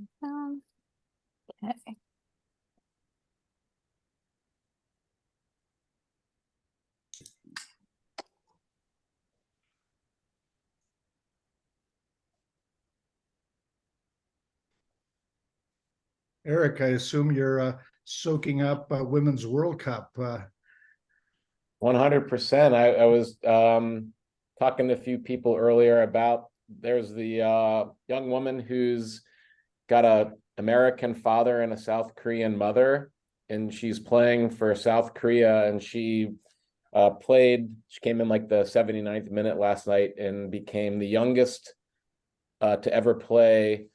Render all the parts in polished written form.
Okay. Eric, I assume you're soaking up Women's World Cup. 100%. I was talking to a few people earlier about there's the young woman who's got a American father and a South Korean mother, and she's playing for South Korea, and she came in like the 79th minute last night and became the youngest to ever play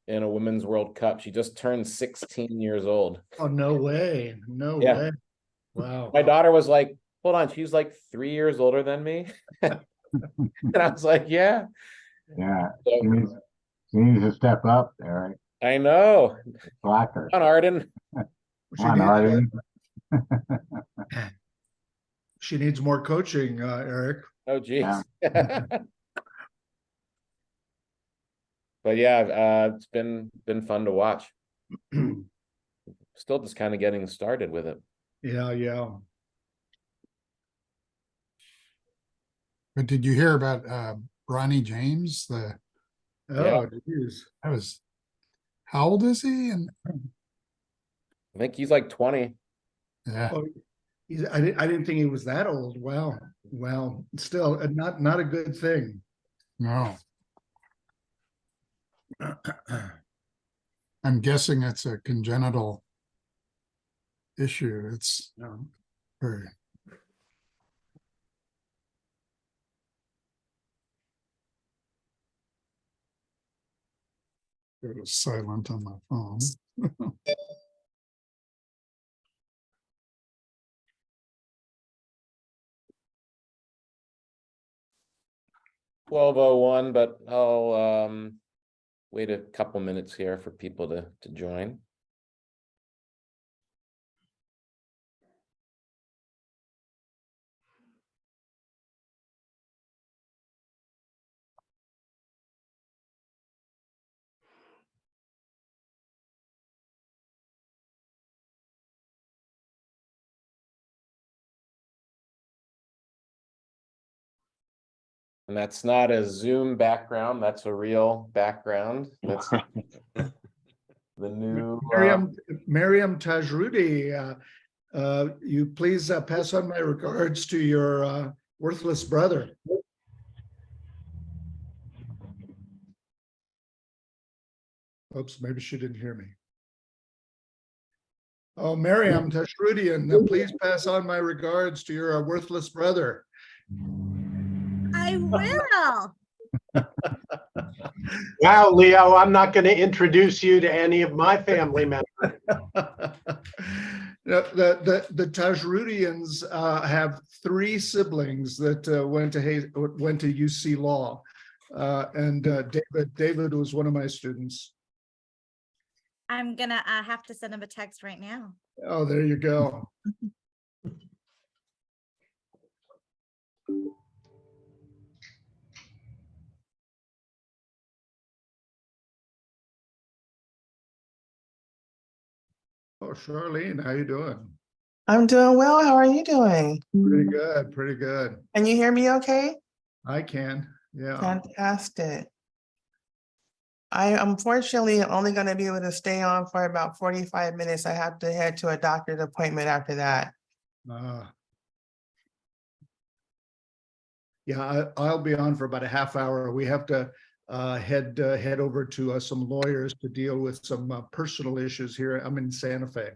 in a Women's World Cup. She just turned 16 years old. Oh, no way. No Yeah. way. Wow. My daughter was like, hold on, she's like 3 years older than me. And I was like, yeah. Yeah, So, she needs to step up, Eric. I know. Blacker. Come on, Arden. She Come on, Arden. She needs more coaching, Eric. Oh, geez. Yeah. But yeah, it's been fun to watch. Still just kind of getting started with it. Yeah, yeah. But did you hear about Bronny James? Oh, Yeah. geez. That was, how old is he? And I think he's like 20. yeah, Oh, I didn't think he was that old. Wow. Wow. Still not a good thing. no, I'm guessing it's a congenital issue. It's No. very. It was silent on my phone. 12:01, but I'll wait a couple minutes here for people to join. And that's not a Zoom background, that's a real background. That's the new Miriam Tajrudi, you please pass on my regards to your worthless brother. Oops, maybe she didn't hear me. Oh, Miriam Tajrudian, please pass on my regards to your worthless brother. I will. Wow, Leo, I'm not going to introduce you to any of my family members. The Tajrudians have 3 siblings that went to UC Law, and David was one of my students. I'm gonna have to send him a text right now. Oh, there you go. Oh, Charlene, how you doing? I'm doing well. How are you doing? Pretty good, pretty good. Can you hear me okay? I can, yeah. Fantastic. I unfortunately only going to be able to stay on for about 45 minutes. I have to head to a doctor's appointment after that. Yeah, I'll be on for about a half hour. We have to head over to some lawyers to deal with some personal issues here. I'm in Santa Fe.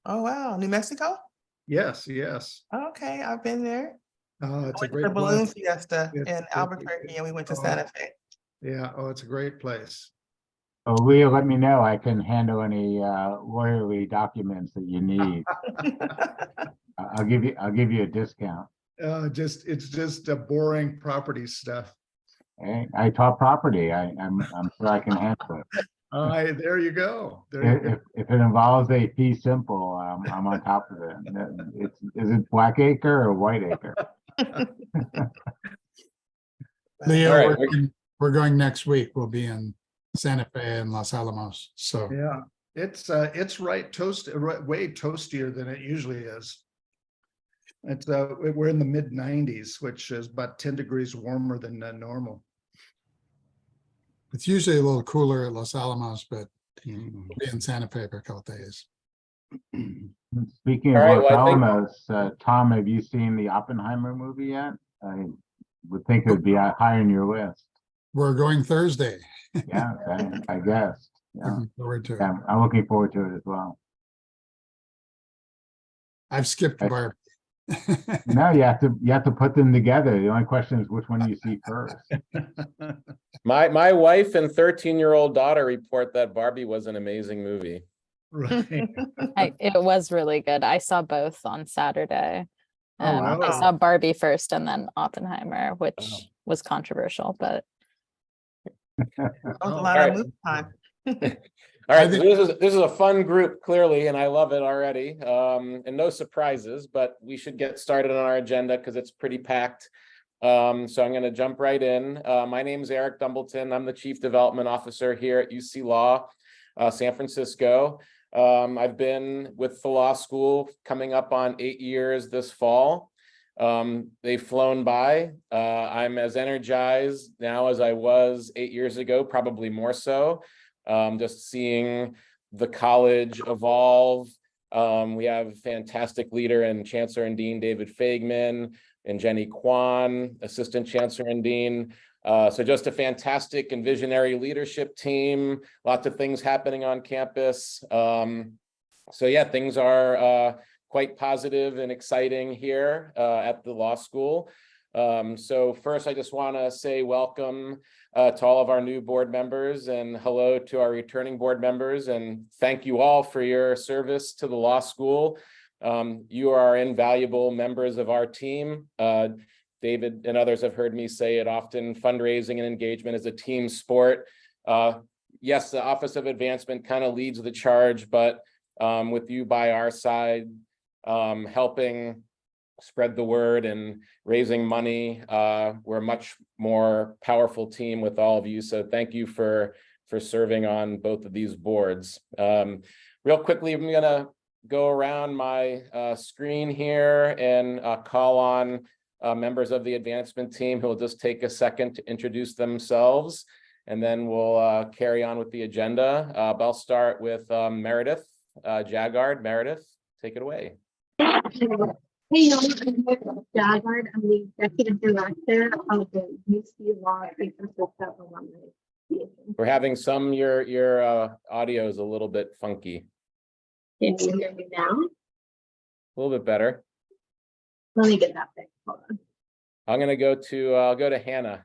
Oh, wow. New Mexico? Yes, yes. Okay, I've been there. It's a The great balloon place. fiesta It's- in Albuquerque, and we went to Oh. Santa Fe. Yeah, oh, it's a great place. Oh, Leo, let me know. I can handle any lawyerly documents that you need. I'll give you a discount. It's just a boring property stuff. Hey, I taught property. I'm sure I can handle it. There you go. There you go. If it involves a fee simple, I'm on top of it. Is it Blackacre or Whiteacre? Leo, All right. we're going next week. We'll be in Santa Fe and Los Alamos. So Yeah, it's way toastier than it usually is. It's we're in the mid 90s, which is about 10 degrees warmer than normal. it's usually a little cooler at Los Alamos, but we'll be in Santa Fe for a couple days. Speaking of All right, Los well, I think- Alamos, Tom, have you seen the Oppenheimer movie yet? I would think it would be high on your list. We're going Thursday. Yeah, I guess. Yeah. Looking forward to it. Yeah, I'm looking forward to it as well. I've skipped I- Barbie. No, you have to put them together. The only question is which one you see first. My wife and 13-year-old daughter report that Barbie was an amazing movie. Right. It was really good. I saw both on Saturday. Oh, I wow. saw Barbie first and then Oppenheimer, which Wow. was controversial, but That was a Oh, lot all of right. movie time. All right, I so think- this is a fun group, clearly, and I love it already. And no surprises, but we should get started on our agenda because it's pretty packed. So I'm going to jump right in. My name is Eric Dumbleton. I'm the Chief Development Officer here at UC Law, San Francisco. I've been with the law school coming up on 8 years this fall. They've flown by. I'm as energized now as I was 8 years ago, probably more so. Just seeing the college evolve. We have a fantastic leader and Chancellor and Dean David Fagman and Jenny Kwan, Assistant Chancellor and Dean. So just a fantastic and visionary leadership team, lots of things happening on campus. So yeah, things are quite positive and exciting here at the law school. So first, I just want to say welcome to all of our new board members and hello to our returning board members, and thank you all for your service to the law school. You are invaluable members of our team. David and others have heard me say it often, fundraising and engagement is a team sport. Yes, the Office of Advancement kind of leads the charge, but with you by our side, helping spread the word and raising money, we're a much more powerful team with all of you. So thank you for serving on both of these boards. Real quickly, I'm gonna go around my screen here and call on members of the advancement team who will just take a second to introduce themselves, and then we'll carry on with the agenda. But I'll start with Meredith Jaggard. Meredith, take it away. Hey, y'all, I'm Meredith Jaggard. I'm the executive director of the UC Law San Francisco Alumni Association. We're having some, your audio is a little bit funky. Can you hear me now? A little bit better. Let me get that fixed. Hold on. I'm gonna go to, I'll go to Hannah.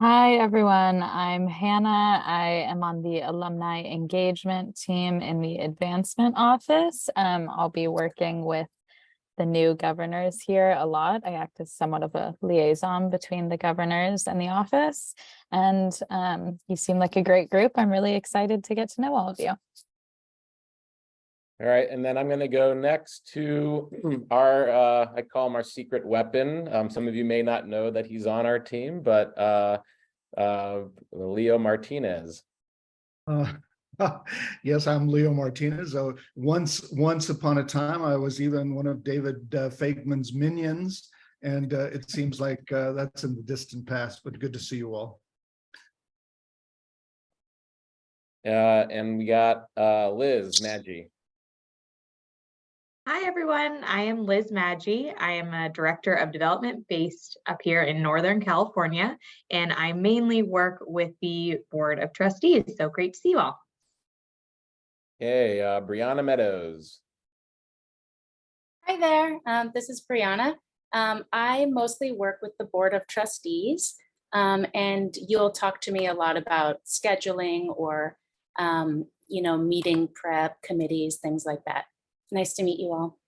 hi everyone. I'm Hannah. I am on the alumni engagement team in the advancement office. I'll be working with the new governors here a lot. I act as somewhat of a liaison between the governors and the office. And you seem like a great group. I'm really excited to get to know all of you. All right, and then I'm going to go next to our, I call him our secret weapon. Some of you may not know that he's on our team, but Leo Martinez. Yes, I'm Leo Martinez. Once upon a time, I was even one of David Fagman's minions, and it seems like that's in the distant past, but good to see you all. And we got Liz Maggi. Hi, everyone. I am Liz Maggi. I am a director of development based up here in Northern California, and I mainly work with the Board of Trustees. So great to see you all. Hey, Brianna Meadows. Hi there, this is Brianna. I mostly work with the Board of Trustees, and you'll talk to me a lot about scheduling or, meeting prep committees, things like that. Nice to meet you all.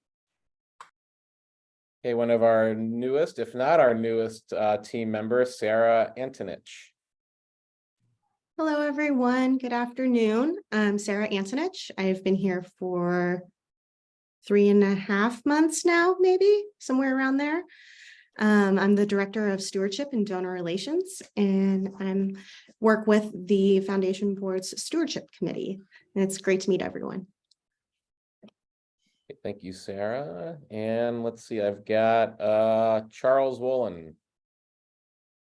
Okay, one of our newest, if not our newest team member, Sarah Antonich. Hello, everyone. Good afternoon. I'm Sarah Antonich. I've been here for 3.5 months now, maybe somewhere around there. I'm the Director of Stewardship and Donor Relations, and I'm work with the Foundation Board's Stewardship Committee. And it's great to meet everyone. Thank you, Sarah. And let's see, I've got Charles Wolin.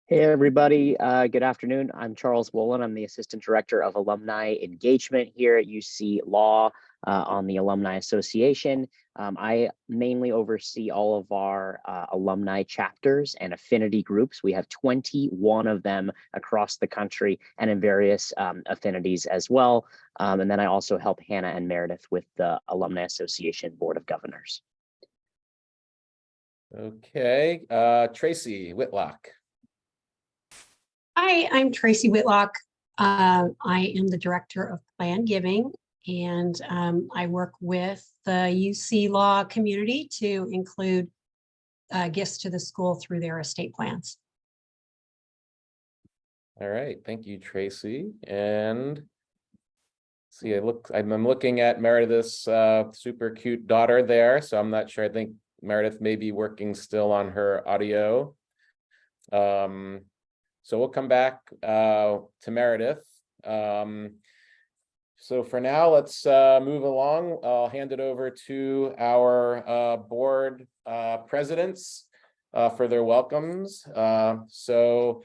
Hey, everybody. Good afternoon. I'm Charles Wolin. I'm the Assistant Director of Alumni Engagement here at UC Law on the Alumni Association. I mainly oversee all of our alumni chapters and affinity groups. We have 21 of them across the country and in various affinities as well. And then I also help Hannah and Meredith with the Alumni Association Board of Governors. Okay, Tracy Whitlock. Hi, I'm Tracy Whitlock. I am the Director of Plan Giving, and I work with the UC Law community to include gifts to the school through their estate plans. All right, thank you, Tracy. And see, I'm looking at Meredith's super cute daughter there, so I'm not sure. I think Meredith may be working still on her audio. So we'll come back to Meredith. So for now, let's move along. I'll hand it over to our board presidents for their welcomes. So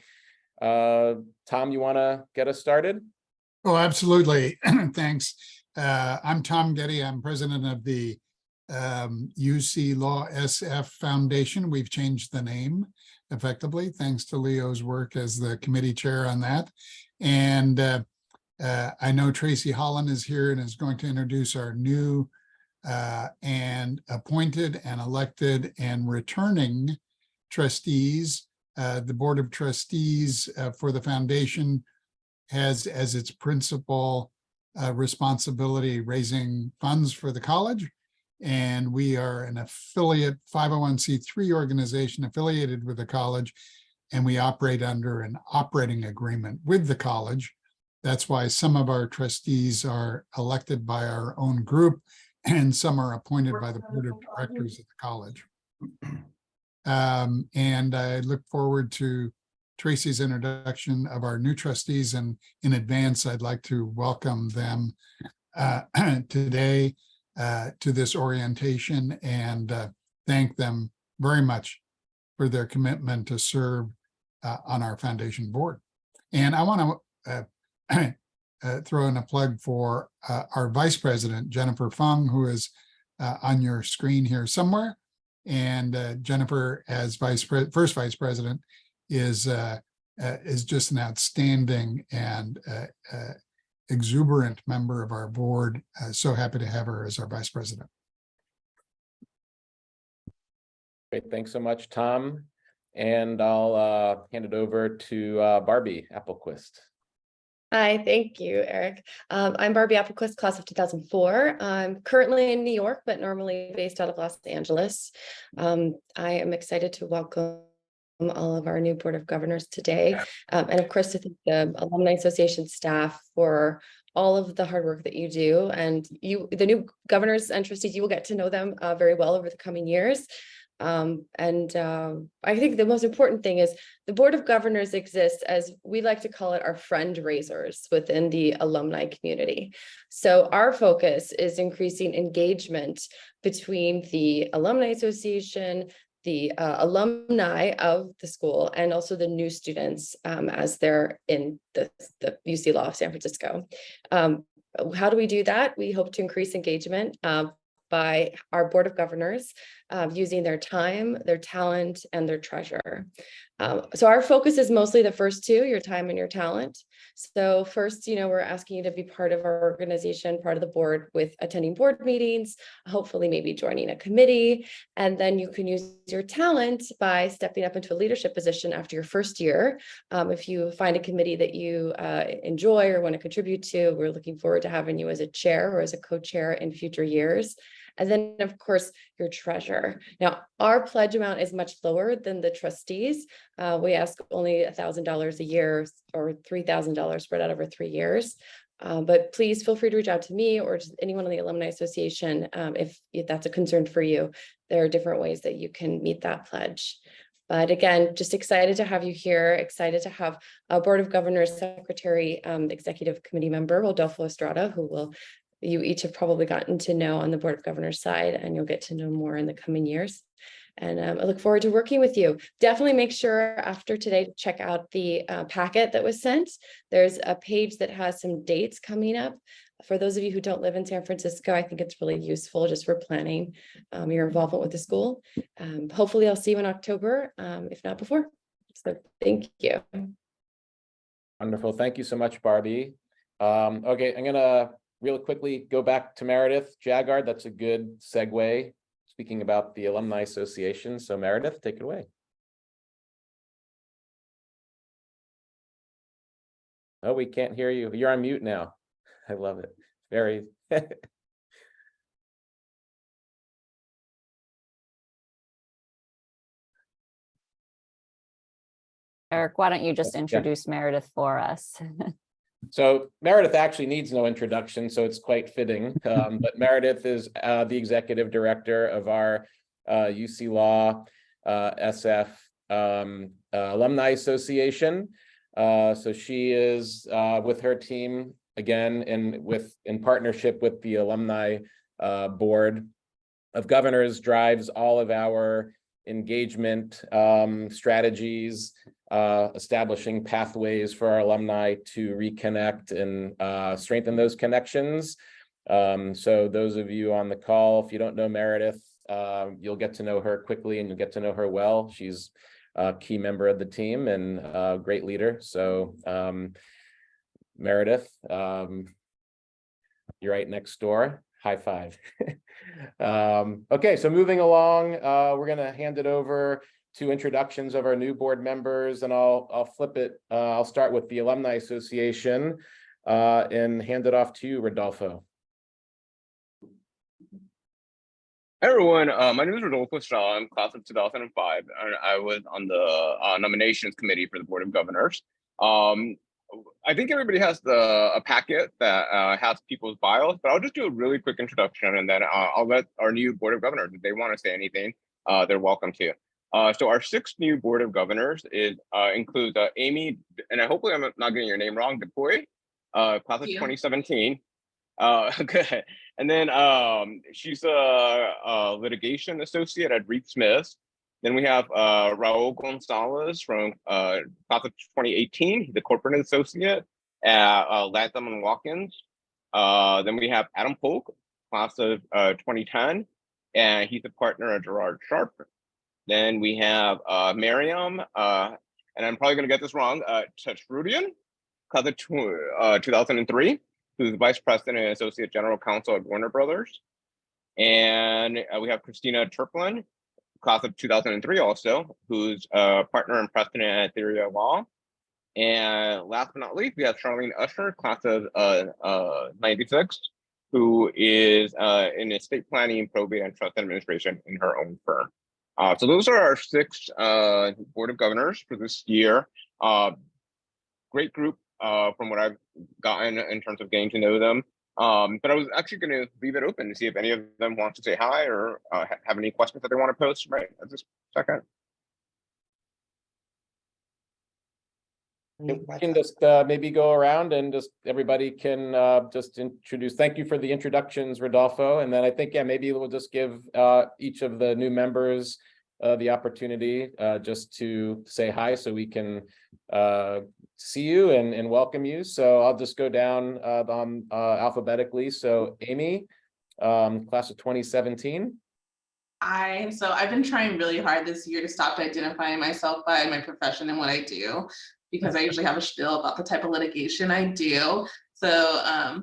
Tom, you want to get us started? Oh, absolutely. Thanks. I'm Tom Getty. I'm president of the UC Law SF Foundation. We've changed the name effectively, thanks to Leo's work as the committee chair on that. And I know Tracy Holland is here and is going to introduce our new and appointed and elected and returning trustees. The Board of Trustees for the foundation has as its principal responsibility raising funds for the college. And we are an affiliate 501c3 organization affiliated with the college, and we operate under an operating agreement with the college. That's why some of our trustees are elected by our own group, and some are appointed by the board of directors at the college. And I look forward to Tracy's introduction of our new trustees, and in advance, I'd like to welcome them today to this orientation and thank them very much for their commitment to serve on our foundation board. And I want to throw in a plug for our vice president, Jennifer Fung, who is on your screen here somewhere. And Jennifer, as first vice president, is just an outstanding and exuberant member of our board. So happy to have her as our vice president. Great, thanks so much, Tom. And I'll hand it over to Barbie Appelquist. Hi, thank you, Eric. I'm Barbie Appelquist, class of 2004. I'm currently in New York, but normally based out of Los Angeles. I am excited to welcome all of our new Board of Governors today. And of course, to thank the Alumni Association staff for all of the hard work that you do. And the new governors and trustees, you will get to know them very well over the coming years. I think the most important thing is the Board of Governors exists, as we like to call it, our friend raisers within the alumni community. So our focus is increasing engagement between the Alumni Association, the alumni of the school, and also the new students as they're in the UC Law of San Francisco. How do we do that? We hope to increase engagement by our Board of Governors using their time, their talent, and their treasure. So our focus is mostly the first two, your time and your talent. So first, we're asking you to be part of our organization, part of the board with attending board meetings, hopefully maybe joining a committee, and then you can use your talent by stepping up into a leadership position after your first year. If you find a committee that you enjoy or want to contribute to, we're looking forward to having you as a chair or as a co-chair in future years. And then, of course, your treasure. Now, our pledge amount is much lower than the trustees. We ask only $1,000 a year or $3,000 spread out over 3 years. But please feel free to reach out to me or just anyone on the Alumni Association if that's a concern for you. There are different ways that you can meet that pledge. But again, just excited to have you here, excited to have a Board of Governors Secretary, Executive Committee member, Rodolfo Estrada, you each have probably gotten to know on the Board of Governors side, and you'll get to know more in the coming years. And I look forward to working with you. Definitely make sure after today to check out the packet that was sent. There's a page that has some dates coming up. For those of you who don't live in San Francisco, I think it's really useful just for planning your involvement with the school. Hopefully I'll see you in October, if not before. So thank you. Wonderful. Thank you so much, Barbie. Okay, I'm gonna real quickly go back to Meredith Jaggard. That's a good segue. Speaking about the Alumni Association. So Meredith, take it away. Oh, we can't hear you. You're on mute now. I love it. Very. Eric, why don't you just introduce Meredith for us? So Meredith actually needs no introduction, so it's quite fitting. But Meredith is the executive director of our UC Law SF Alumni Association. So she is with her team again, in partnership with the Alumni Board of Governors, drives all of our engagement strategies, establishing pathways for our alumni to reconnect and strengthen those connections. So those of you on the call, if you don't know Meredith, you'll get to know her quickly and you'll get to know her well. She's a key member of the team and a great leader. So Meredith, you're right next door. High five. Okay, so moving along, we're going to hand it over to introductions of our new board members, and I'll flip it. I'll start with the Alumni Association and hand it off to you, Rodolfo. Hey everyone, my name is Rodolfo Estrada. I'm class of 2005, and I was on the nominations committee for the Board of Governors. I think everybody has a packet that has people's bios, but I'll just do a really quick introduction, and then I'll let our new Board of Governors, if they want to say anything, they're welcome to. So our 6 new Board of Governors includes Amy, and hopefully I'm not getting your name wrong, Dupuy, class of 2017. Okay, and then she's a litigation associate at Reed Smith. Then we have Raul Gonzalez from class of 2018. He's a corporate associate at Latham & Watkins. Then we have Adam Polk, class of 2010, and he's a partner at Gerard Sharp. Then we have Miriam, and I'm probably going to get this wrong, Tashrudian, class of 2003, who's vice president and associate general counsel at Warner Brothers. And we have Christina Turplin, class of 2003 also, who's a partner and president at Theoria Law. And last but not least, we have Charlene Usher, class of 96, who is in estate planning, probate, and trust administration in her own firm. So those are our 6 Board of Governors for this year. Great group from what I've gotten in terms of getting to know them. But I was actually going to leave it open to see if any of them want to say hi or have any questions that they want to post right at this second. We can just maybe go around and just everybody can just introduce. Thank you for the introductions, Rodolfo. And then I think, yeah, maybe we'll just give each of the new members the opportunity just to say hi so we can see you and welcome you. So I'll just go down alphabetically. So Amy, class of 2017. So I've been trying really hard this year to stop identifying myself by my profession and what I do, because I usually have a spiel about the type of litigation I do. So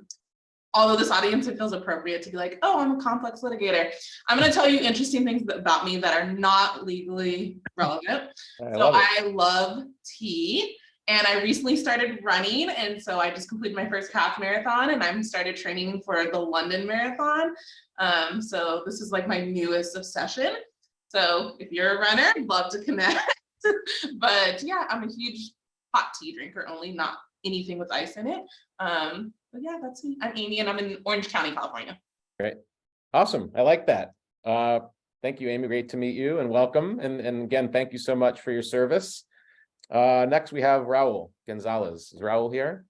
although this audience, it feels appropriate to be like, oh, I'm a complex litigator, I'm going to tell you interesting things about me that are not legally relevant. I love tea. And I recently started running, and so I just completed my first half marathon, and I'm started training for the London Marathon. So this is like my newest obsession. So if you're a runner, I'd love to connect. But yeah, I'm a huge hot tea drinker, only not anything with ice in it. But yeah, that's me. I'm Amy, and I'm in Orange County, California. Great, awesome. I like that. Thank you, Amy. Great to meet you and welcome. And again, thank you so much for your service. Next, we have Raul Gonzalez. Is Raul here?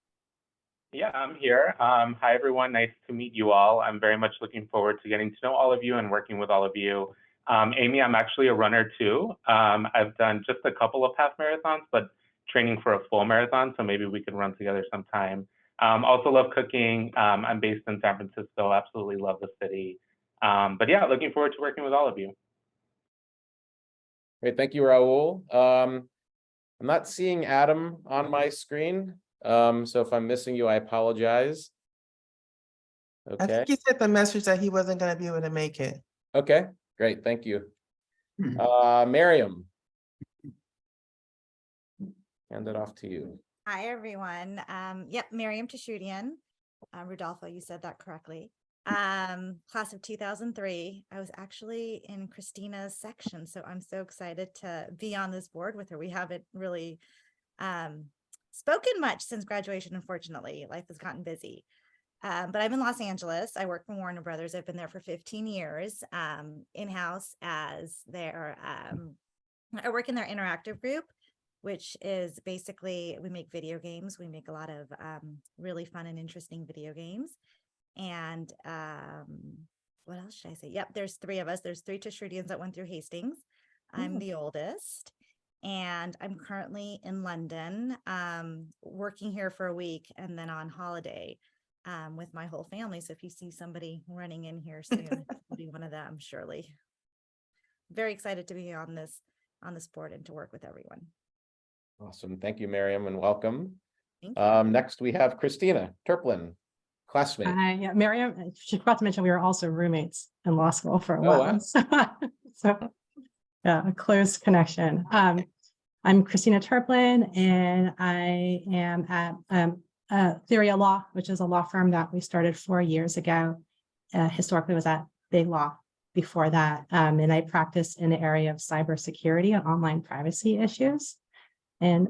Yeah, I'm here. Hi, everyone. Nice to meet you all. I'm very much looking forward to getting to know all of you and working with all of you. Amy, I'm actually a runner too. I've done just a couple of half marathons, but training for a full marathon, so maybe we can run together sometime. Also love cooking. I'm based in San Francisco, absolutely love the city. But yeah, looking forward to working with all of you. Great, thank you, Raul. I'm not seeing Adam on my screen. So if I'm missing you, I apologize. I Okay. think he sent the message that he wasn't going to be able to make it. Okay, great, thank you. Miriam. Hand it off to you. Hi, everyone. Yep, Miriam Tashudian. Rodolfo, you said that correctly. Class of 2003. I was actually in Christina's section, so I'm so excited to be on this board with her. We haven't really spoken much since graduation, unfortunately. Life has gotten busy. But I'm in Los Angeles. I work for Warner Brothers. I've been there for 15 years, in-house as their, I work in their interactive group, which is basically, we make video games. We make a lot of really fun and interesting video games. And what else should I say? Yep, there's 3 of us. There's 3 Tashrudians that went through Hastings. I'm the oldest. And I'm currently in London, working here for a week and then on holiday with my whole family. So if you see somebody running in here soon, it'll be one of them, surely. Very excited to be on this board and to work with everyone. Awesome, thank you, Miriam, and welcome. Thank you. Next, we have Christina Turplin, classmate. Hi, yeah, Miriam, she forgot to mention we were also roommates in law school for a Oh, while. wow. So yeah, a close connection. I'm Christina Turplin, and I am at Theoria Law, which is a law firm that we started 4 years ago. Historically was at Big Law before that. And I practice in the area of cybersecurity and online privacy issues. And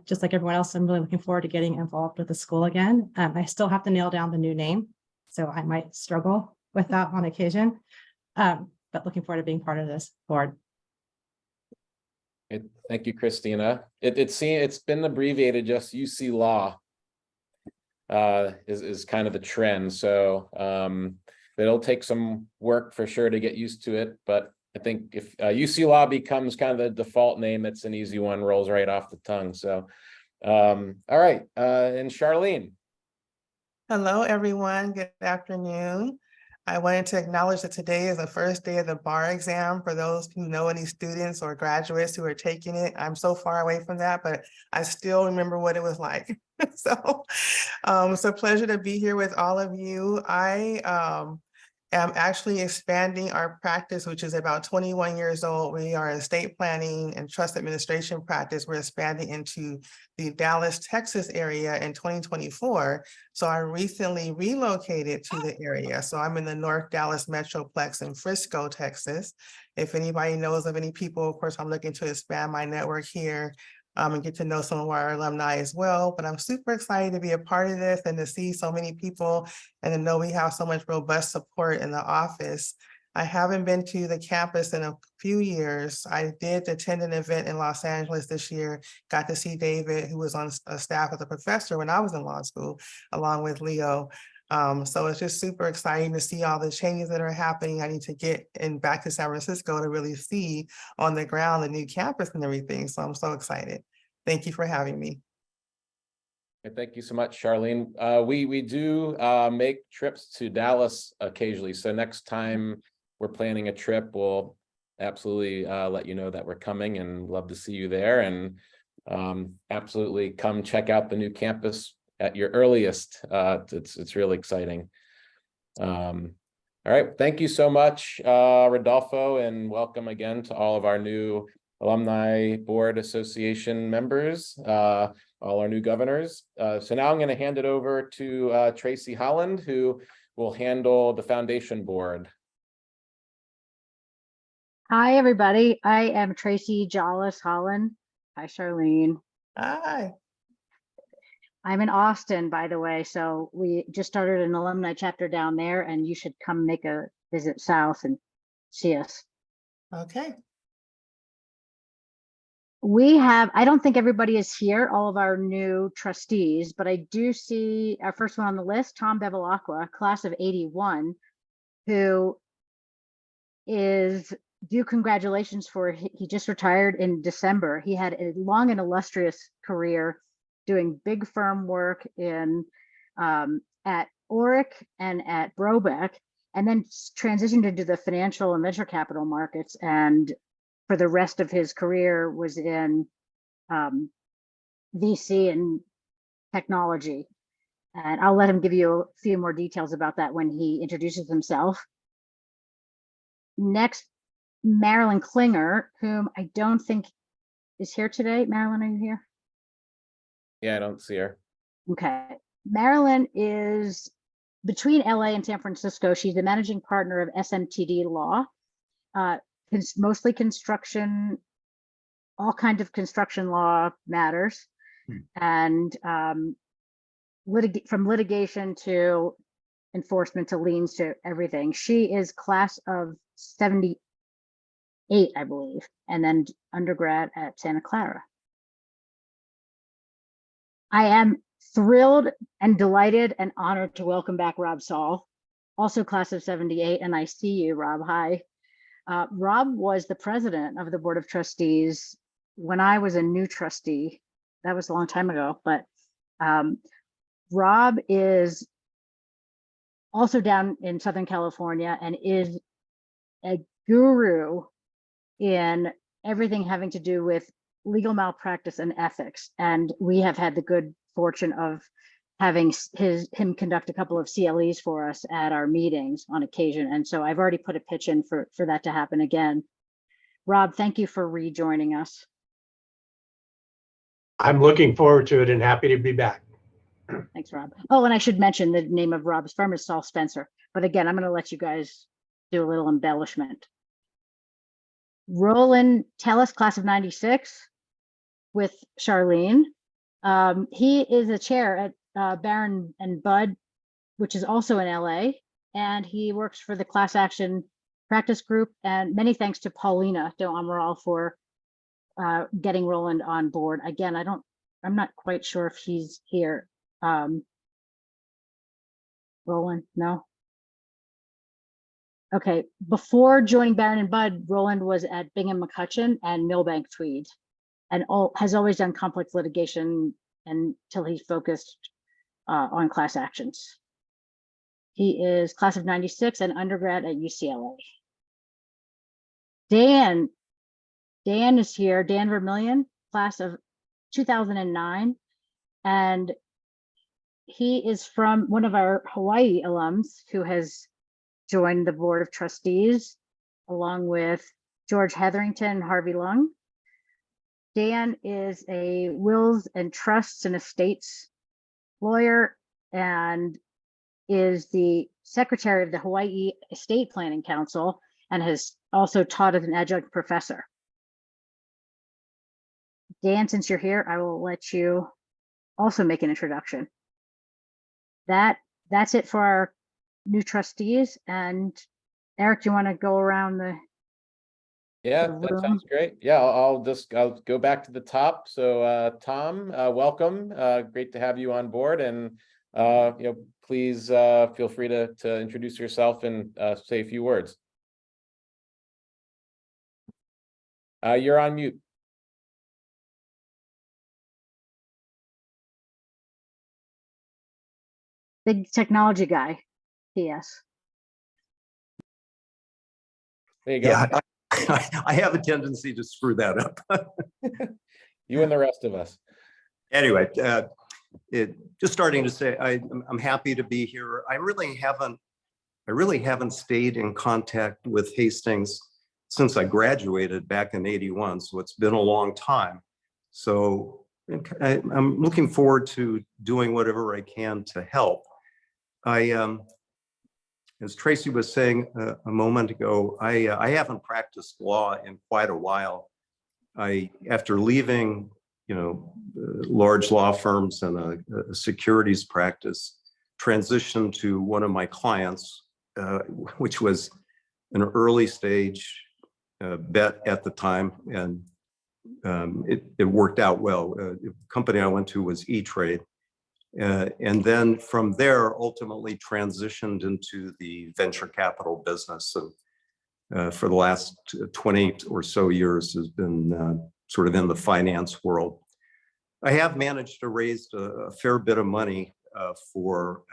just like everyone else, I'm really looking forward to getting involved with the school again. I still have to nail down the new name, so I might struggle with that on occasion. But looking forward to being part of this board. Thank you, Christina. It's been abbreviated just UC Law is kind of the trend. So it'll take some work for sure to get used to it. But I think if UC Law becomes kind of the default name, it's an easy one, rolls right off the tongue. So all right, and Charlene. Hello, everyone. Good afternoon. I wanted to acknowledge that today is the first day of the bar exam for those who know any students or graduates who are taking it. I'm so far away from that, but I still remember what it was like. So it's a pleasure to be here with all of you. I am actually expanding our practice, which is about 21 years old. We are a estate planning and trust administration practice. We're expanding into the Dallas, Texas area in 2024. So I recently relocated to the area. So I'm in the North Dallas Metroplex in Frisco, Texas. If anybody knows of any people, of course, I'm looking to expand my network here and get to know some of our alumni as well. But I'm super excited to be a part of this and to see so many people and to know we have so much robust support in the office. I haven't been to the campus in a few years. I did attend an event in Los Angeles this year, got to see David, who was on a staff as a professor when I was in law school, along with Leo. So it's just super exciting to see all the changes that are happening. I need to get back to San Francisco to really see on the ground the new campus and everything. So I'm so excited. Thank you for having me. Thank you so much, Charlene. We do make trips to Dallas occasionally. So next time we're planning a trip, we'll absolutely let you know that we're coming and love to see you there. And absolutely come check out the new campus at your earliest. It's really exciting. All right, thank you so much, Rodolfo, and welcome again to all of our new Alumni Board Association members, all our new governors. So now I'm going to hand it over to Tracy Holland, who will handle the foundation board. Hi, everybody. I am Tracy Jollis Holland. Hi, Charlene. Hi. I'm in Austin, by the way. So we just started an alumni chapter down there, and you should come make a visit south and see us. Okay. We have, I don't think everybody is here, all of our new trustees, but I do see our first one on the list, Tom Bevilacqua, class of 81, who is due congratulations for, he just retired in December. He had a long and illustrious career doing big firm work in at Oric and at Brobeck, and then transitioned into the financial and venture capital markets, and for the rest of his career was in VC and technology. And I'll let him give you a few more details about that when he introduces himself. Next, Marilyn Klinger, whom I don't think is here today. Marilyn, are you here? Yeah, I don't see her. Okay. Marilyn is between LA and San Francisco. She's the managing partner of SMTD Law. Mostly construction, all kinds of construction law matters, and from litigation to enforcement to liens to everything. She is class of 78, I believe, and then undergrad at Santa Clara. I am thrilled and delighted and honored to welcome back Rob Saul, also class of 78, and I see you, Rob. Hi. Rob was the president of the Board of Trustees when I was a new trustee. That was a long time ago, but Rob is also down in Southern California and is a guru in everything having to do with legal malpractice and ethics. And we have had the good fortune of having him conduct a couple of CLEs for us at our meetings on occasion. And so I've already put a pitch in for that to happen again. Rob, thank you for rejoining us. I'm looking forward to it and happy to be back. Thanks, Rob. Oh, and I should mention the name of Rob's firm is Saul Spencer. But again, I'm going to let you guys do a little embellishment. Roland Tellis, class of 96, with Charlene. He is a chair at Barron and Budd, which is also in LA, and he works for the class action practice group. And many thanks to Paulina do Amaral for getting Roland on board. Again, I'm not quite sure if he's here. Roland, no. Okay, before joining Barron and Budd, Roland was at Bingham McCutcheon and Millbank Tweed, and has always done complex litigation until he focused on class actions. He is class of 96 and undergrad at UCLA. Dan is here, Dan Vermillion, class of 2009. And he is from one of our Hawaii alums who has joined the Board of Trustees, along with George Hetherington and Harvey Lung. Dan is a wills and trusts and estates lawyer and is the secretary of the Hawaii Estate Planning Council and has also taught as an adjunct professor. Dan, since you're here, I will let you also make an introduction. That's it for our new trustees. And Eric, do you want to go around the That sounds great. Yeah, I'll go back to the top. So Tom, welcome. Great to have you on board, and please feel free to introduce yourself and say a few words. You're on mute. Big technology guy. Yes. There you go. Yeah, I have a tendency to screw that up. You and the rest of us. Anyway, just starting to say, I'm happy to be here. I really haven't stayed in contact with Hastings since I graduated back in '81, so it's been a long time. So I'm looking forward to doing whatever I can to help. As Tracy was saying a moment ago, I haven't practiced law in quite a while. After leaving, large law firms and a securities practice, transitioned to one of my clients, which was an early stage bet at the time, and it worked out well. The company I went to was E-Trade. And then from there, ultimately transitioned into the venture capital business. And for the last 20 or so years has been sort of in the finance world. I have managed to raise a fair bit of money for,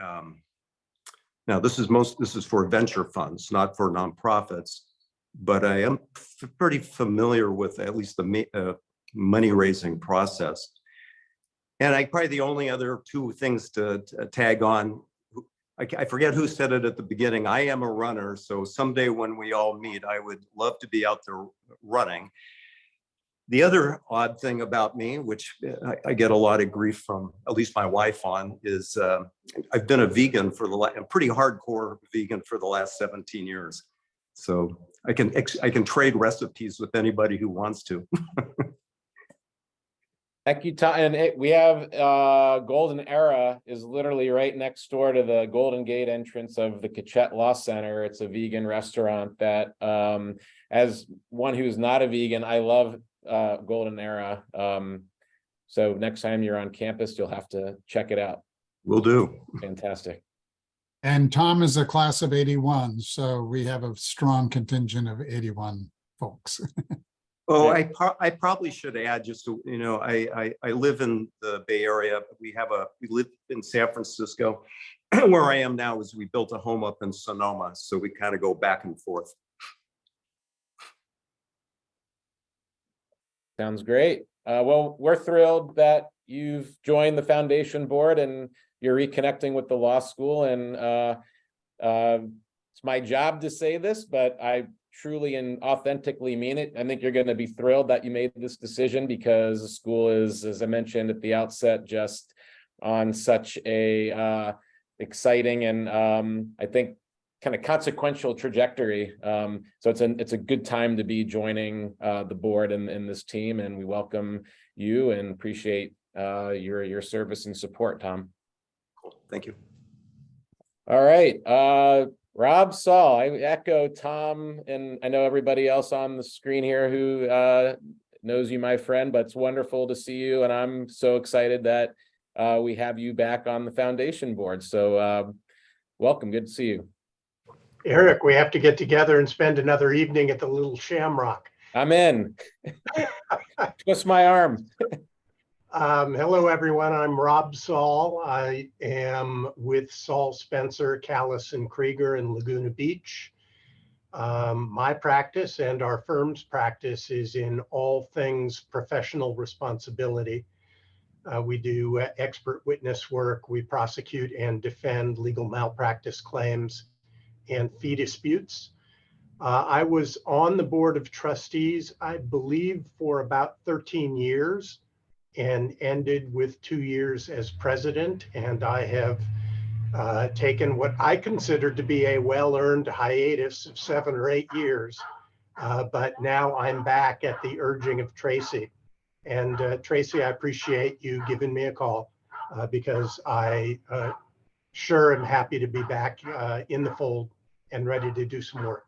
now this is for venture funds, not for nonprofits, but I am pretty familiar with at least the money raising process. And probably the only other two things to tag on, I forget who said it at the beginning, I am a runner, so someday when we all meet, I would love to be out there running. The other odd thing about me, which I get a lot of grief from at least my wife on, is I've been a vegan for a pretty hardcore vegan for the last 17 years. So I can trade recipes with anybody who wants to. Thank you, Tom. And we have Golden Era is literally right next door to the Golden Gate entrance of the Kachet Law Center. It's a vegan restaurant that, as one who's not a vegan, I love Golden Era. So next time you're on campus, you'll have to check it out. Will do. Fantastic. And Tom is a class of 81, so we have a strong contingent of 81 folks. Oh, I probably should add, just to, you know, I live in the Bay Area. We live in San Francisco. Where I am now is we built a home up in Sonoma, so we kind of go back and forth. Sounds great. Well, we're thrilled that you've joined the foundation board and you're reconnecting with the law school. And it's my job to say this, but I truly and authentically mean it. I think you're going to be thrilled that you made this decision, because the school is, as I mentioned at the outset, just on such a exciting and I think kind of consequential trajectory. So it's a good time to be joining the board and this team, and we welcome you and appreciate your service and support, Tom. Cool. Thank you. All right. Rob, Saul, I echo Tom, and I know everybody else on the screen here who knows you, my friend, but it's wonderful to see you. And I'm so excited that we have you back on the foundation board. So welcome. Good to see you. Eric, we have to get together and spend another evening at the Little Shamrock. I'm in. Twist my arm. Hello, everyone. I'm Rob Saul. I am with Saul Spencer, Callis and Krieger in Laguna Beach. My practice and our firm's practice is in all things professional responsibility. We do expert witness work. We prosecute and defend legal malpractice claims and fee disputes. I was on the board of trustees, I believe, for about 13 years. And ended with 2 years as president. And I have taken what I consider to be a well-earned hiatus of 7 or 8 years. But now I'm back at the urging of Tracy. And Tracy, I appreciate you giving me a call because I sure am happy to be back in the fold and ready to do some work.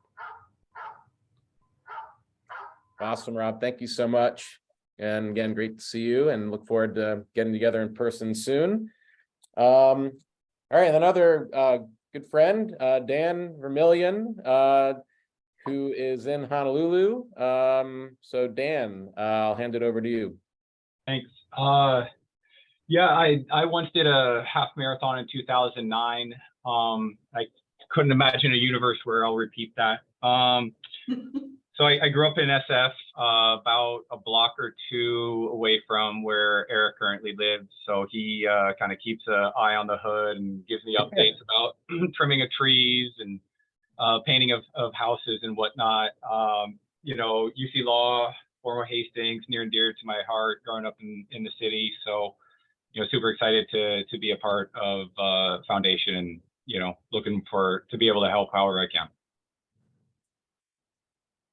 Awesome, Rob. Thank you so much. And again, great to see you and look forward to getting together in person soon. All right, another good friend, Dan Vermillion, who is in Honolulu. So Dan, I'll hand it over to you. Thanks. Yeah, I once did a half marathon in 2009. I couldn't imagine a universe where I'll repeat that. So I grew up in SF, about a block or two away from where Eric currently lives. So he kind of keeps an eye on the hood and gives me updates about trimming of trees and painting of houses and whatnot. You know, UC Law, former Hastings, near and dear to my heart growing up in the city. So, you know, super excited to be a part of Foundation and, you know, looking to be able to help however I can.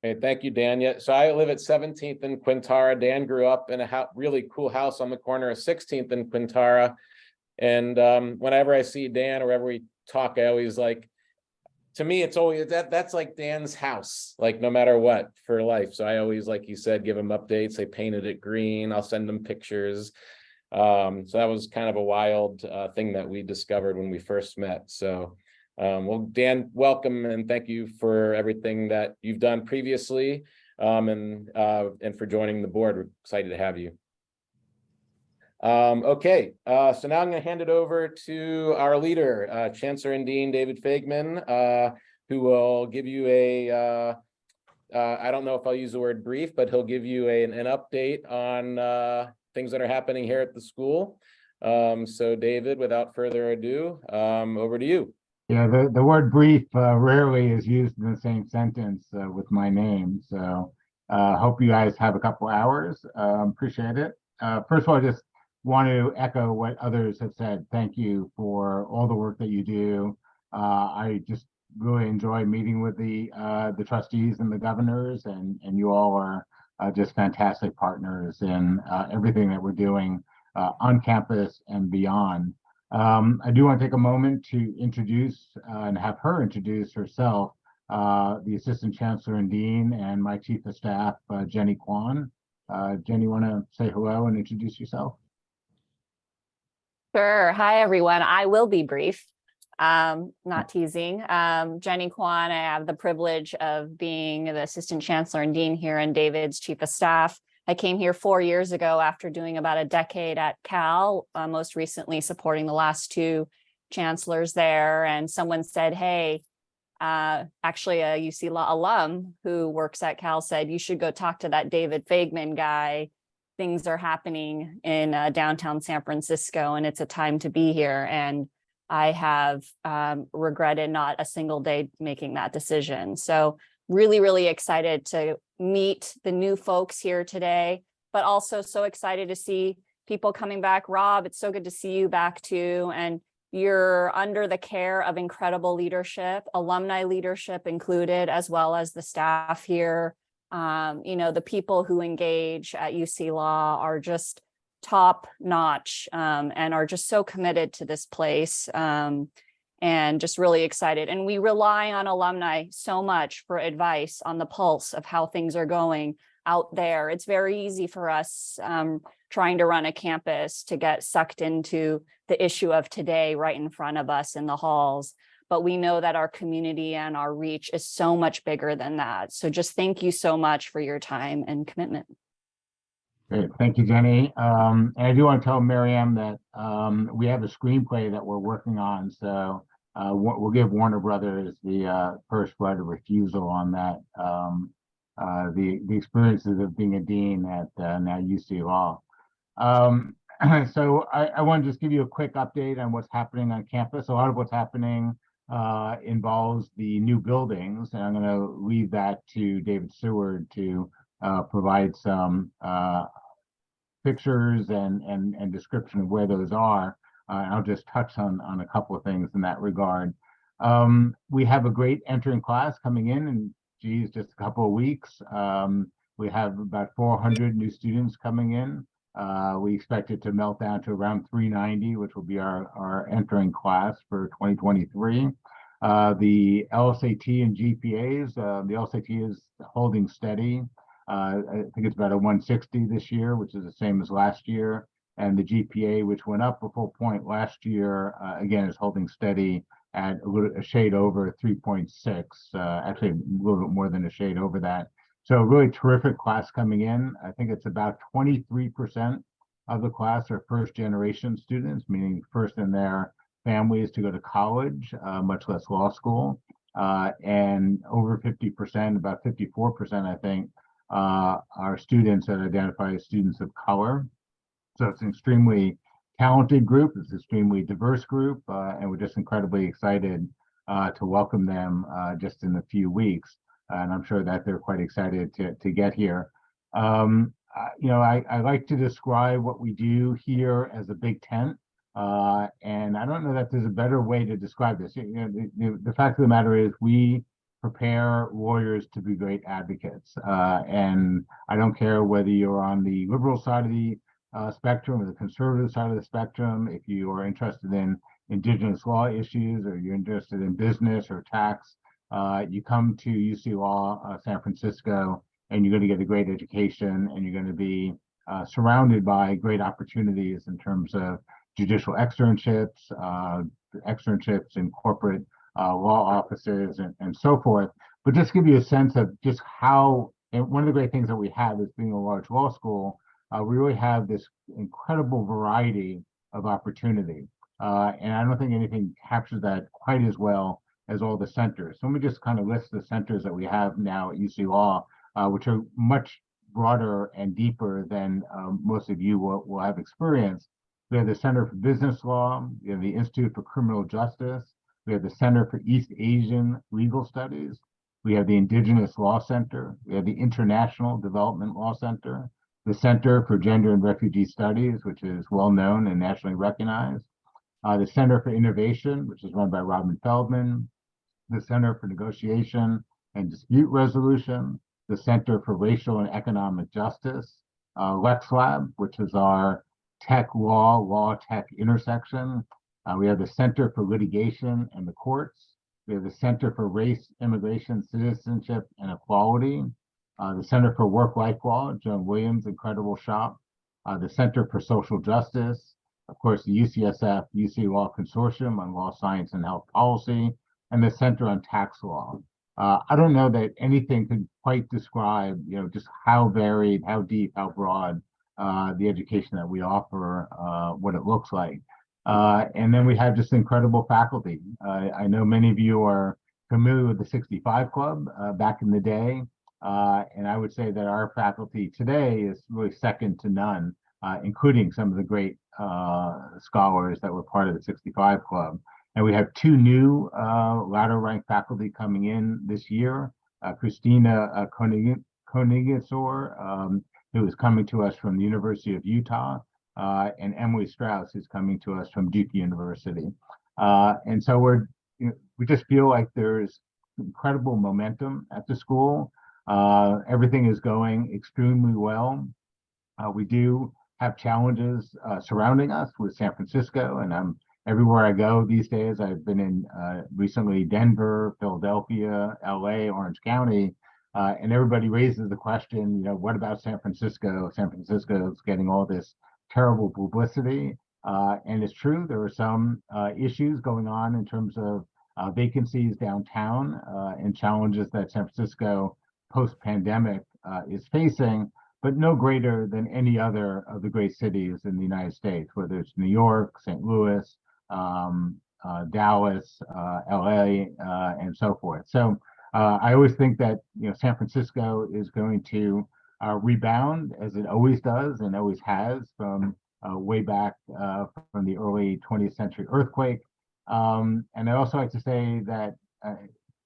Okay, thank you, Dan. Yeah, so I live at 17th and Quintara. Dan grew up in a really cool house on the corner of 16th and Quintara. And whenever I see Dan or whenever we talk, I always like, to me, it's always that's like Dan's house, like no matter what, for life. So I always, like you said, give him updates. They painted it green. I'll send them pictures. So that was kind of a wild thing that we discovered when we first met. So well, Dan, welcome and thank you for everything that you've done previously, and for joining the board. We're excited to have you. Okay, so now I'm going to hand it over to our leader, Chancellor and Dean David Fagman, who will give you a, I don't know if I'll use the word brief, but he'll give you an update on things that are happening here at the school. So David, without further ado, over to you. Yeah, the word brief rarely is used in the same sentence with my name. So hope you guys have a couple hours. Appreciate it. First of all, I just want to echo what others have said. Thank you for all the work that you do. I just really enjoy meeting with the trustees and the governors, and you all are just fantastic partners in everything that we're doing on campus and beyond. I do want to take a moment to introduce and have her introduce herself, the Assistant Chancellor and Dean, and my Chief of Staff, Jenny Kwan. Jenny, want to say hello and introduce yourself? Sure. Hi, everyone. I will be brief. Not teasing. Jenny Kwan, I have the privilege of being the Assistant Chancellor and Dean here and David's Chief of Staff. I came here 4 years ago after doing about a decade at Cal, most recently supporting the last two chancellors there. And someone said, hey, actually a UC Law alum who works at Cal said, you should go talk to that David Fagman guy. Things are happening in downtown San Francisco and it's a time to be here. And I have regretted not a single day making that decision. So really, really excited to meet the new folks here today, but also so excited to see people coming back. Rob, it's so good to see you back too. And you're under the care of incredible leadership, alumni leadership included, as well as the staff here. You know, the people who engage at UC Law are just top notch and are just so committed to this place. And just really excited. And we rely on alumni so much for advice on the pulse of how things are going out there. It's very easy for us trying to run a campus to get sucked into the issue of today right in front of us in the halls. But we know that our community and our reach is so much bigger than that. So just thank you so much for your time and commitment. Great. Thank you, Jenny. And I do want to tell Miriam that we have a screenplay that we're working on. So we'll give Warner Brothers the first right of refusal on that. The experiences of being a dean at now UC Law. So I want to just give you a quick update on what's happening on campus. A lot of what's happening involves the new buildings, and I'm going to leave that to David Seward to provide some pictures and description of where those are. I'll just touch on a couple of things in that regard. We have a great entering class coming in geez, just a couple of weeks. We have about 400 new students coming in. We expect it to melt down to around 390, which will be our entering class for 2023. The LSAT and GPAs, the LSAT is holding steady. I think it's about a 160 this year, which is the same as last year. And the GPA, which went up a full point last year, again, is holding steady at a shade over 3.6, actually a little bit more than a shade over that. So a really terrific class coming in. I think it's about 23% of the class are first generation students, meaning first in their families to go to college, much less law school. And over 50%, about 54%, I think, are students that identify as students of color. So it's an extremely talented group, it's an extremely diverse group, and we're just incredibly excited to welcome them just in a few weeks. And I'm sure that they're quite excited to get here. You know, I like to describe what we do here as a big tent. And I don't know that there's a better way to describe this. You know, the fact of the matter is we prepare lawyers to be great advocates. And I don't care whether you're on the liberal side of the spectrum or the conservative side of the spectrum. If you are interested in indigenous law issues, or you're interested in business or tax, you come to UC Law San Francisco, and you're going to get a great education, and you're going to be surrounded by great opportunities in terms of judicial externships, externships in corporate law offices, and so forth. But just give you a sense of just how, and one of the great things that we have is being a large law school, we really have this incredible variety of opportunity. And I don't think anything captures that quite as well as all the centers. So let me just kind of list the centers that we have now at UC Law, which are much broader and deeper than most of you will have experienced. We have the Center for Business Law, we have the Institute for Criminal Justice, we have the Center for East Asian Legal Studies, we have the Indigenous Law Center, we have the International Development Law Center, the Center for Gender and Refugee Studies, which is well known and nationally recognized, the Center for Innovation, which is run by Robin Feldman, the Center for Negotiation and Dispute Resolution, the Center for Racial and Economic Justice, LexLab, which is our tech law tech intersection. We have the Center for Litigation and the Courts. We have the Center for Race, Immigration, Citizenship, and Equality. The Center for Work-Life Law, Joan Williams' incredible shop. The Center for Social Justice. Of course, the UCSF, UC Law Consortium on Law, Science, and Health Policy, and the Center on Tax Law. I don't know that anything could quite describe, just how varied, how deep, how broad the education that we offer, what it looks like. And then we have just incredible faculty. I know many of you are familiar with the 65 Club back in the day, and I would say that our faculty today is really second to none, including some of the great scholars that were part of the 65 Club. And we have two new lateral rank faculty coming in this year, Christina Konigsor, who is coming to us from the University of Utah, and Emily Strauss, who's coming to us from Duke University. And so we just feel like there's incredible momentum at the school. Everything is going extremely well. We do have challenges surrounding us with San Francisco, and everywhere I go these days. I've been in recently Denver, Philadelphia, LA, Orange County, and everybody raises the question, what about San Francisco? San Francisco is getting all this terrible publicity. And it's true, there are some issues going on in terms of vacancies downtown and challenges that San Francisco post-pandemic is facing, but no greater than any other of the great cities in the United States, whether it's New York, St. Louis, Dallas, LA, and so forth. So I always think that San Francisco is going to rebound, as it always does and always has, from way back from the early 20th century earthquake. And I also like to say that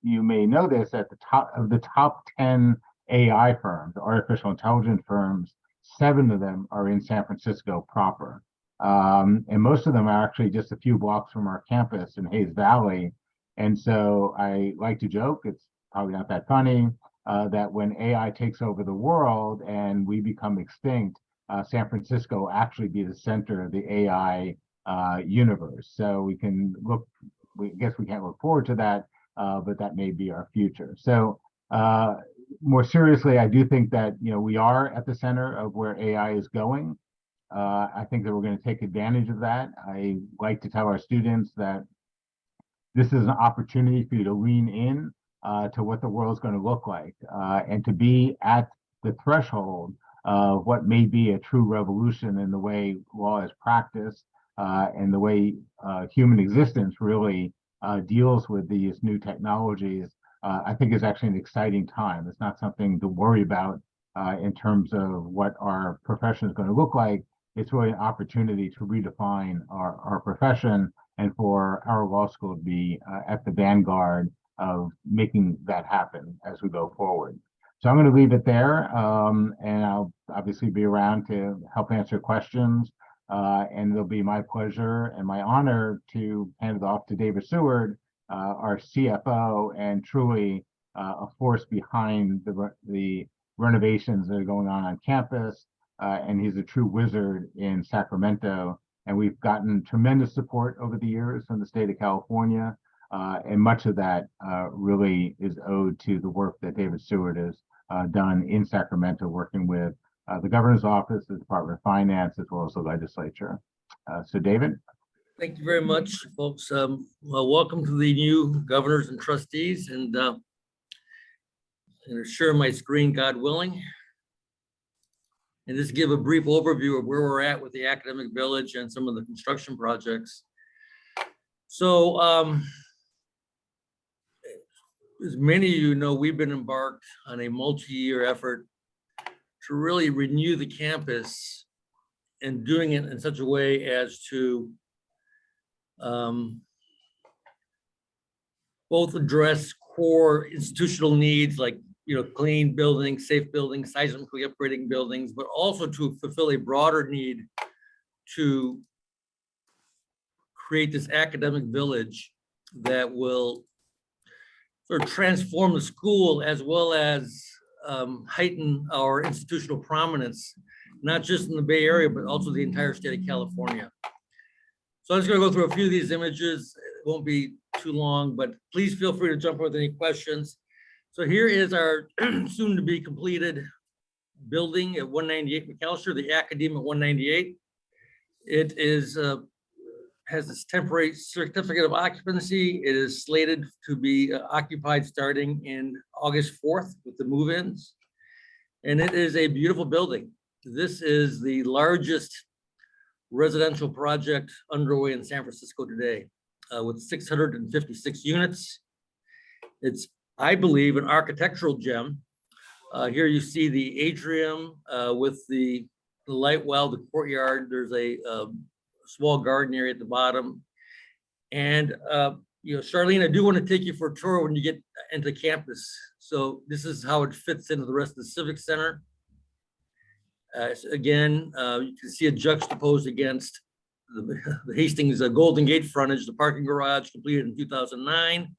you may know this, at the top 10 AI firms, artificial intelligence firms, 7 of them are in San Francisco proper. And most of them are actually just a few blocks from our campus in Hayes Valley. And so I like to joke, it's probably not that funny, that when AI takes over the world and we become extinct, San Francisco will actually be the center of the AI universe. So we guess we can't look forward to that, but that may be our future. So more seriously, I do think that we are at the center of where AI is going. I think that we're going to take advantage of that. I like to tell our students that this is an opportunity for you to lean in to what the world's going to look like, and to be at the threshold of what may be a true revolution in the way law is practiced, and the way human existence really deals with these new technologies. I think is actually an exciting time. It's not something to worry about in terms of what our profession is going to look like. It's really an opportunity to redefine our profession and for our law school to be at the vanguard of making that happen as we go forward. So I'm going to leave it there, and I'll obviously be around to help answer questions. And it'll be my pleasure and my honor to hand it off to David Seward, our CFO, and truly a force behind the renovations that are going on campus. And he's a true wizard in Sacramento And we've gotten tremendous support over the years from the state of California. And much of that really is owed to the work that David Stewart has done in Sacramento, working with the governor's office, the Department of Finance, as well as the legislature. So David. Thank you very much, folks. Well, welcome to the new governors and trustees, and I'm going to share my screen, God willing, and just give a brief overview of where we're at with the academic village and some of the construction projects. So, as many of you know, we've been embarked on a multi-year effort to really renew the campus and doing it in such a way as to both address core institutional needs like clean buildings, safe buildings, seismically upgrading buildings, but also to fulfill a broader need to create this academic village that will sort of transform the school as well as heighten our institutional prominence, not just in the Bay Area, but also the entire state of California. So I'm just going to go through a few of these images. It won't be too long, but please feel free to jump in with any questions. So here is our soon to be completed building at 198 McAllister, the Academe at 198. It is has this temporary certificate of occupancy. It is slated to be occupied starting in August 4th with the move-ins. And it is a beautiful building. This is the largest residential project underway in San Francisco today, with 656 units. It's, I believe, an architectural gem. Here you see the atrium with the light well, the courtyard. There's a small garden area at the bottom. And Charlene, I do want to take you for a tour when you get into campus. So this is how it fits into the rest of the Civic Center. Again, you can see it juxtaposed against the Hastings Golden Gate frontage, the parking garage completed in 2009.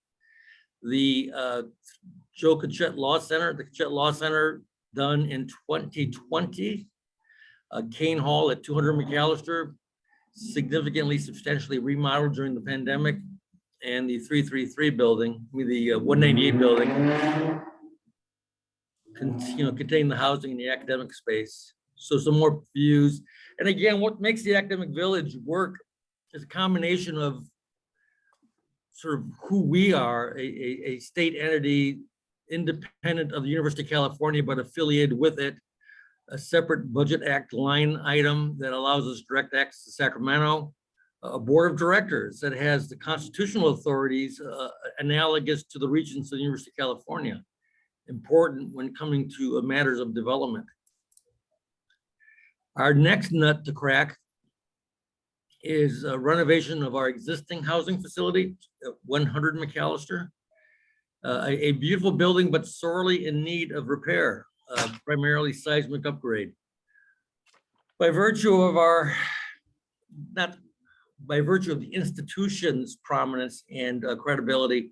The Joe Kachette Law Center, the Kachette Law Center done in 2020. Kane Hall at 200 McAllister, significantly, substantially remodeled during the pandemic. And the 333 building, the 198 building, contain the housing and the academic space. So some more views. And again, what makes the academic village work is a combination of sort of who we are, a state entity independent of the University of California, but affiliated with it, a separate Budget Act line item that allows us direct access to Sacramento, a board of directors that has the constitutional authorities analogous to the Regents of the University of California, important when coming to matters of development. Our next nut to crack is a renovation of our existing housing facility at 100 McAllister. A beautiful building, but sorely in need of repair, primarily seismic upgrade. By virtue of by virtue of the institution's prominence and credibility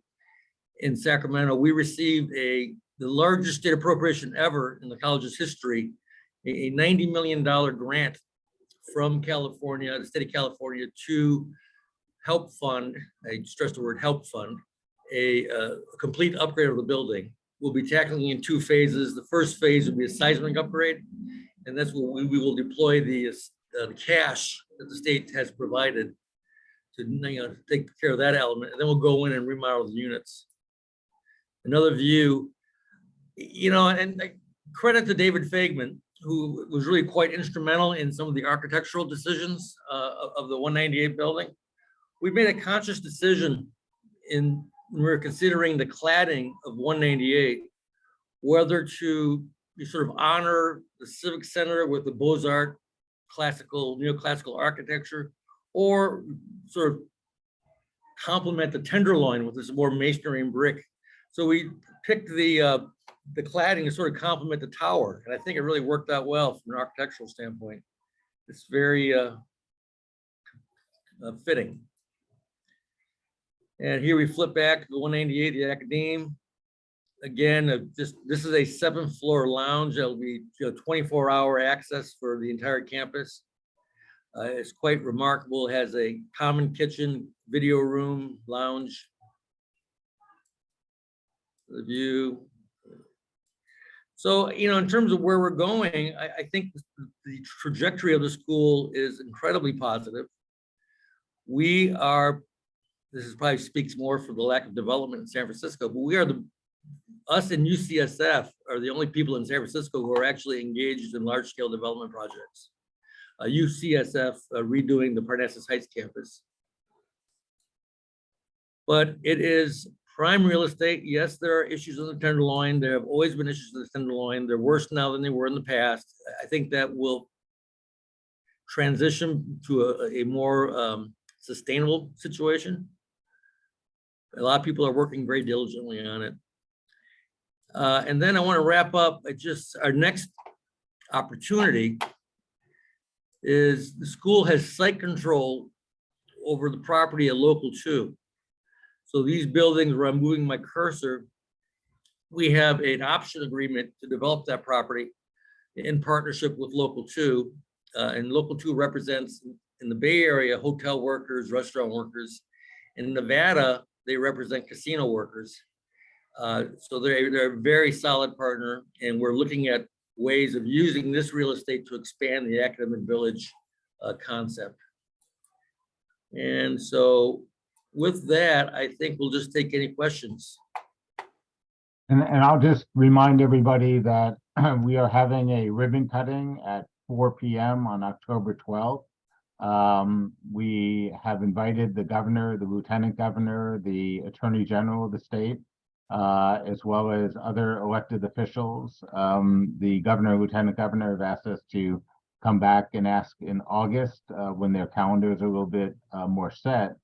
in Sacramento, we received the largest state appropriation ever in the college's history, a $90 million grant from California, the state of California, to help fund, I stress the word help fund, a complete upgrade of the building. We'll be tackling in two phases. The first phase will be a seismic upgrade, and that's where we will deploy the cash that the state has provided to take care of that element, and then we'll go in and remodel the units. Another view, and credit to David Fagman, who was really quite instrumental in some of the architectural decisions of the 198 building. We made a conscious decision when we were considering the cladding of 198, whether to sort of honor the Civic Center with the Beaux-Arts classical, neoclassical architecture, or sort of complement the Tenderloin with this more masonry and brick. So we picked the cladding to sort of complement the tower, and I think it really worked out well from an architectural standpoint. It's very fitting. And here we flip back to the 198, the Academe. Again, this is a 7th floor lounge. That'll be 24-hour access for the entire campus. It's quite remarkable. It has a common kitchen, video room, lounge. The view. So, in terms of where we're going, I think the trajectory of the school is incredibly positive. This is probably speaks more for the lack of development in San Francisco, but us and UCSF are the only people in San Francisco who are actually engaged in large scale development projects. UCSF redoing the Parnassus Heights campus. But it is prime real estate. Yes, there are issues in the Tenderloin. There have always been issues in the Tenderloin. They're worse now than they were in the past. I think that will transition to a more sustainable situation. A lot of people are working very diligently on it. And then I want to wrap up at just our next opportunity is the school has site control over the property at Local 2. So these buildings where I'm moving my cursor, we have an option agreement to develop that property in partnership with Local 2. And Local 2 represents in the Bay Area, hotel workers, restaurant workers. In Nevada, they represent casino workers. So they're a very solid partner, and we're looking at ways of using this real estate to expand the academic village concept. And so with that, I think we'll just take any questions. And I'll just remind everybody that we are having a ribbon cutting at 4 p.m. on October 12th. We have invited the governor, the lieutenant governor, the attorney general of the state, as well as other elected officials. The governor, lieutenant governor have asked us to come back and ask in August when their calendars are a little bit more set.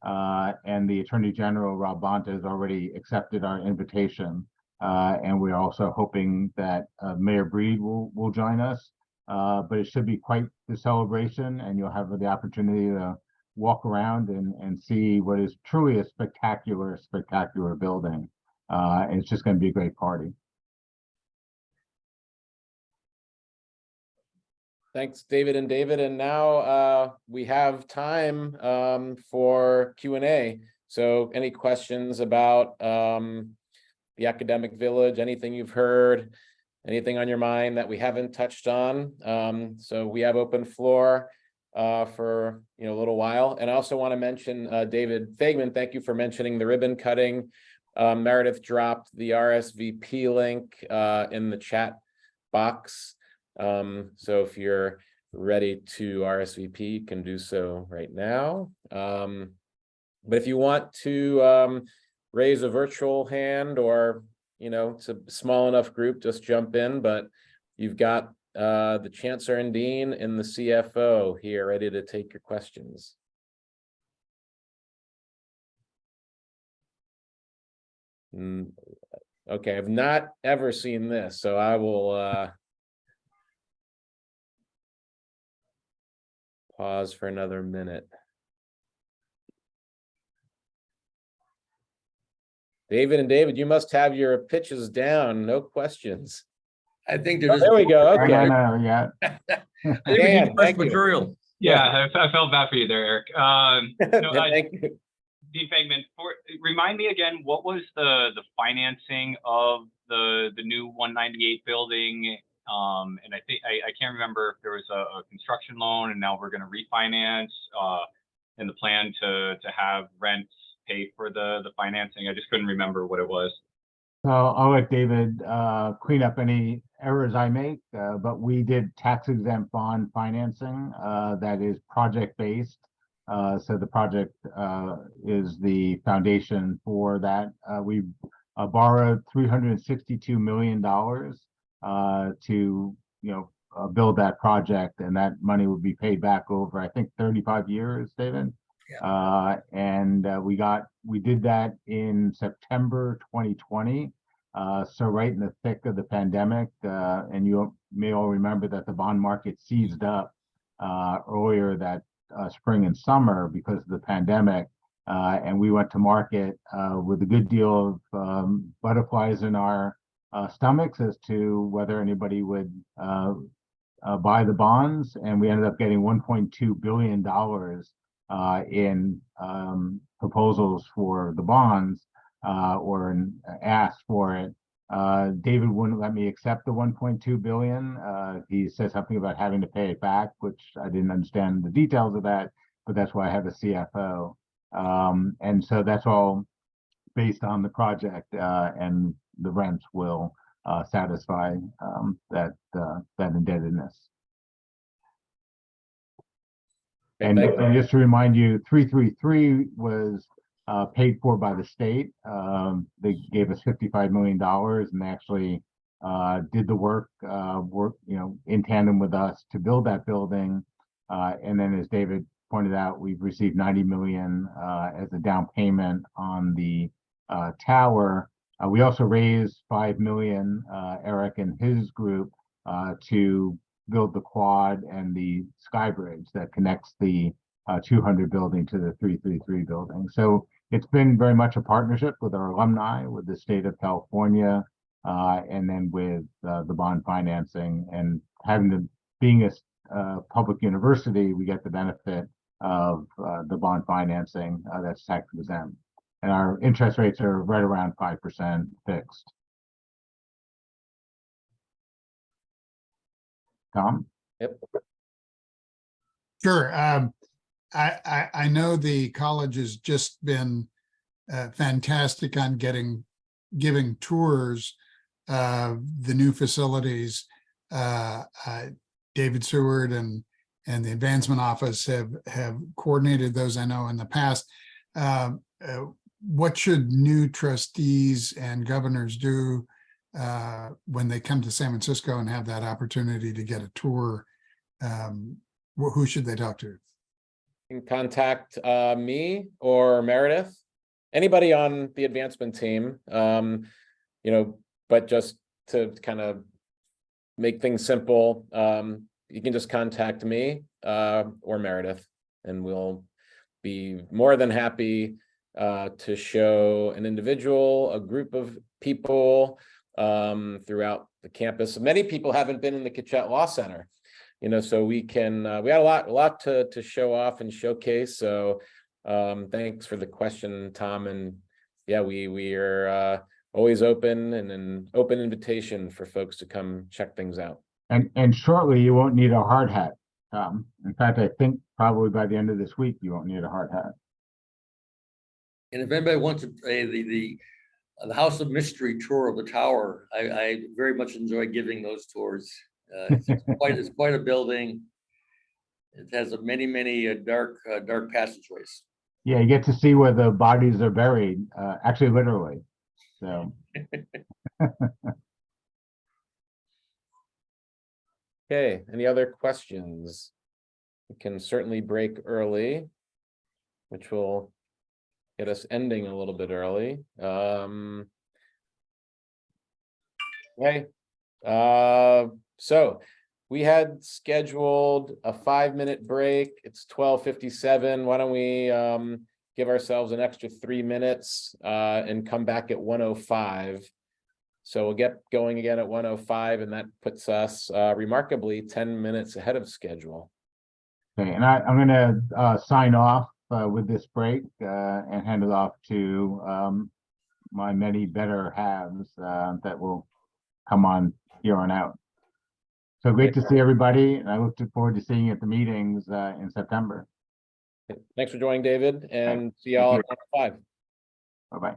And the attorney general, Rob Bonta, has already accepted our invitation. And we're also hoping that Mayor Breed will join us. But it should be quite the celebration, and you'll have the opportunity to walk around and see what is truly a spectacular building. And it's just going to be a great party. Thanks, David and David. And now we have time for Q&A. So any questions about the academic village, anything you've heard, anything on your mind that we haven't touched on? So we have open floor for a little while. And I also want to mention David Fagman, thank you for mentioning the ribbon cutting. Meredith dropped the RSVP link in the chat box. So if you're ready to RSVP, you can do so right now. But if you want to raise a virtual hand, or it's a small enough group, just jump in. But you've got the Chancellor and Dean and the CFO here ready to take your questions. Okay, I've not ever seen this, so I will pause for another minute. David and David, you must have your pitches down. No questions. I think there we go. Okay. Yeah. I think we need fresh material. Yeah, I felt bad for you there, Eric. Thank you. Dean Fagman, remind me again, what was the financing of the new 198 building? And I think I can't remember if there was a construction loan, and now we're going to refinance, and the plan to have rents pay for the financing. I just couldn't remember what it was. So I'll let David clean up any errors I make, but we did tax exempt bond financing that is project based. So the project is the foundation for that. We borrowed $362 million to build that project, and that money would be paid back over, I think, 35 years, David. Yeah. And we did that in September 2020. So right in the thick of the pandemic, and you may all remember that the bond market seized up earlier that spring and summer because of the pandemic. And we went to market with a good deal of butterflies in our stomachs as to whether anybody would buy the bonds, and we ended up getting $1.2 billion in proposals for the bonds or asked for it. David wouldn't let me accept the 1.2 billion. He said something about having to pay it back, which I didn't understand the details of that, but that's why I have a CFO. And so that's all based on the project, and the rents will satisfy that indebtedness. And just to remind you, 333 was paid for by the state. They gave us $55 million, and they actually did the work, in tandem with us to build that building. And then, as David pointed out, we've received 90 million as a down payment on the tower. We also raised 5 million, Eric and his group, to build the quad and the sky bridge that connects the 200 building to the 333 building. So it's been very much a partnership with our alumni, with the state of California, and then with the bond financing. And being a public university, we get the benefit of the bond financing that's tax exempt. And our interest rates are right around 5% fixed. Tom? Yep. Sure. I know the college has just been fantastic on giving tours of the new facilities. David Seward and the advancement office have coordinated those, I know, in the past. What should new trustees and governors do when they come to San Francisco and have that opportunity to get a tour? Who should they talk to? You can contact me or Meredith, anybody on the advancement team. But just to kind of make things simple, you can just contact me or Meredith, and we'll be more than happy to show an individual, a group of people throughout the campus. Many people haven't been in the Kitchett Law Center, so we got a lot to show off and showcase. So thanks for the question, Tom. And yeah, we are always open, and an open invitation for folks to come check things out. And shortly, you won't need a hard hat. In fact, I think probably by the end of this week, you won't need a hard hat. And if anybody wants the House of Mystery tour of the tower, I very much enjoy giving those tours. It's quite a building. It has many dark passageways. Yeah, you get to see where the bodies are buried, actually, literally. So. Okay, any other questions? We can certainly break early, which will get us ending a little bit early. Okay, so we had scheduled a 5-minute break. It's 12:57. Why don't we give ourselves an extra 3 minutes and come back at 1:05. So we'll get going again at 1:05, and that puts us remarkably 10 minutes ahead of schedule. Okay, and I'm going to sign off with this break and hand it off to my many better halves that will come on here on out. So great to see everybody, and I look forward to seeing you at the meetings in September. Thanks for joining, David, and see y'all at 1:05. Bye-bye.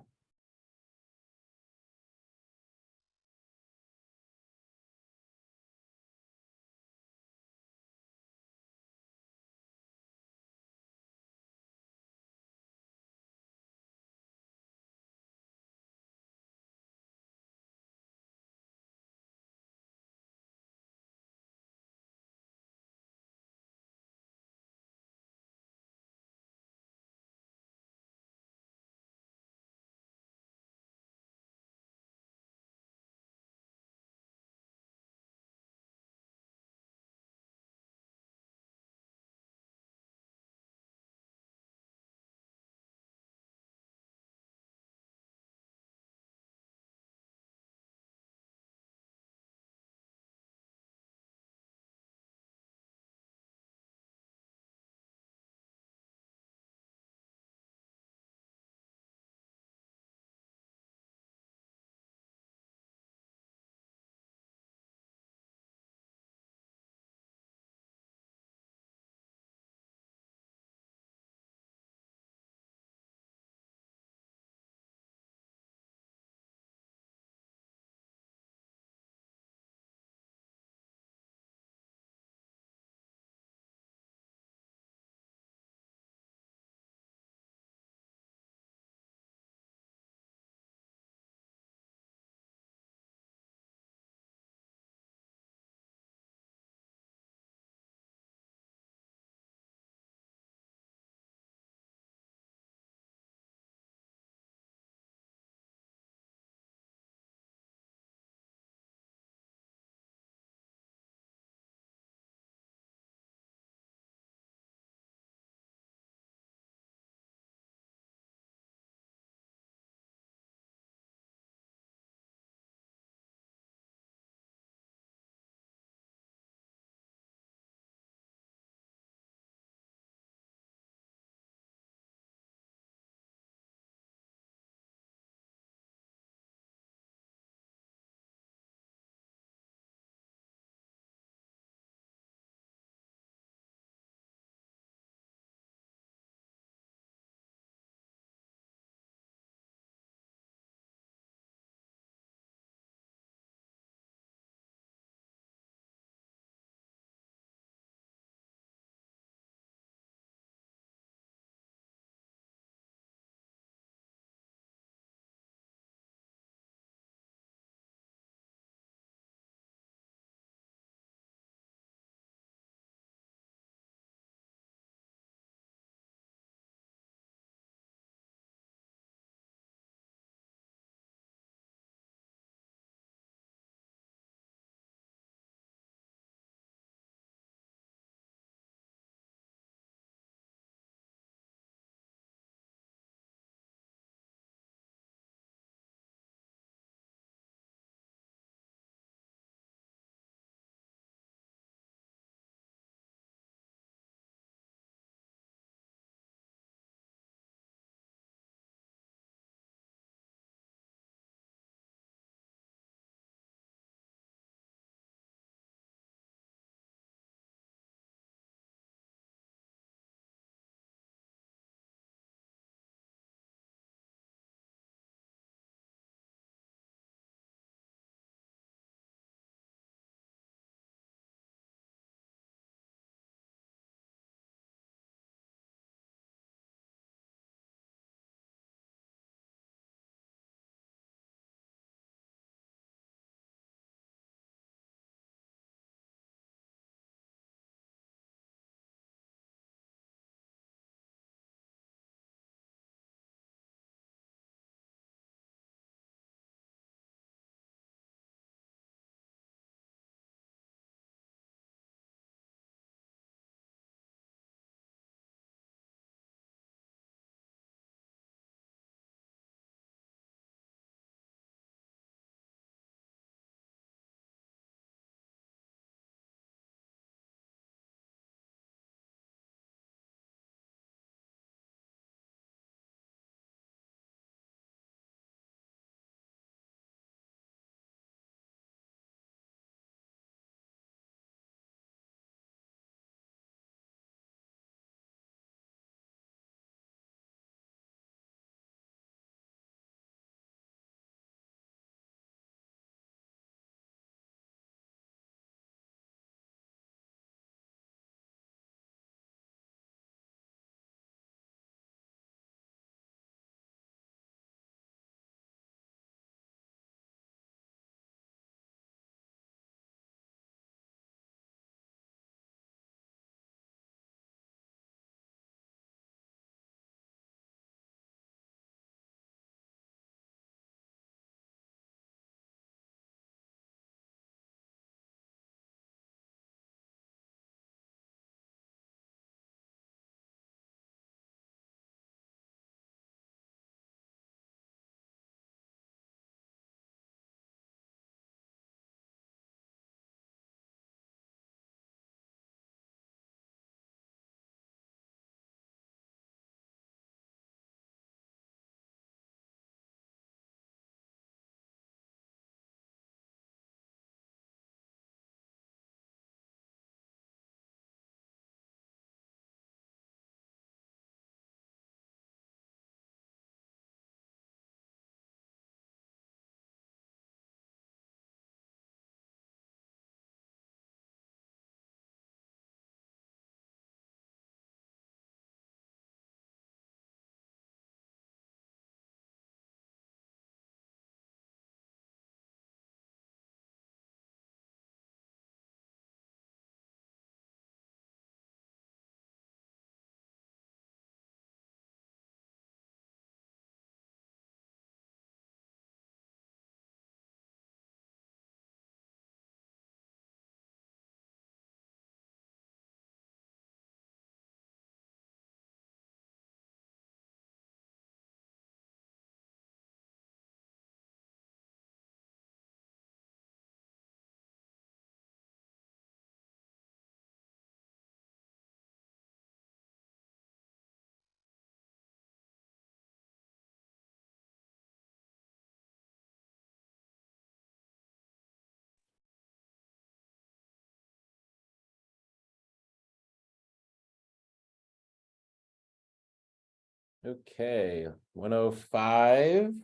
Okay, 105,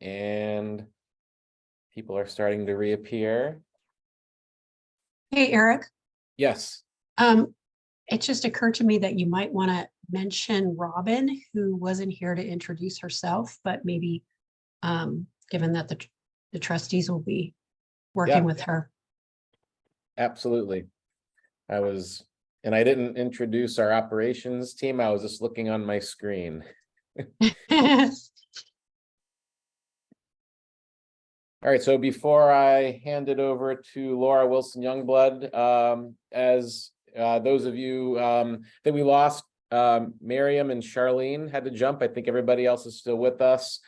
and people are starting to reappear. Hey, Eric. Yes. It just occurred to me that you might want to mention Robin, who wasn't here to introduce herself, but maybe given that the trustees will be working with her. Absolutely. And I didn't introduce our operations team. I was just looking on my screen. All right, so before I hand it over to Laura Wilson Youngblood, as those of you that we lost, Miriam and Charlene had to jump. I think everybody else is still with us.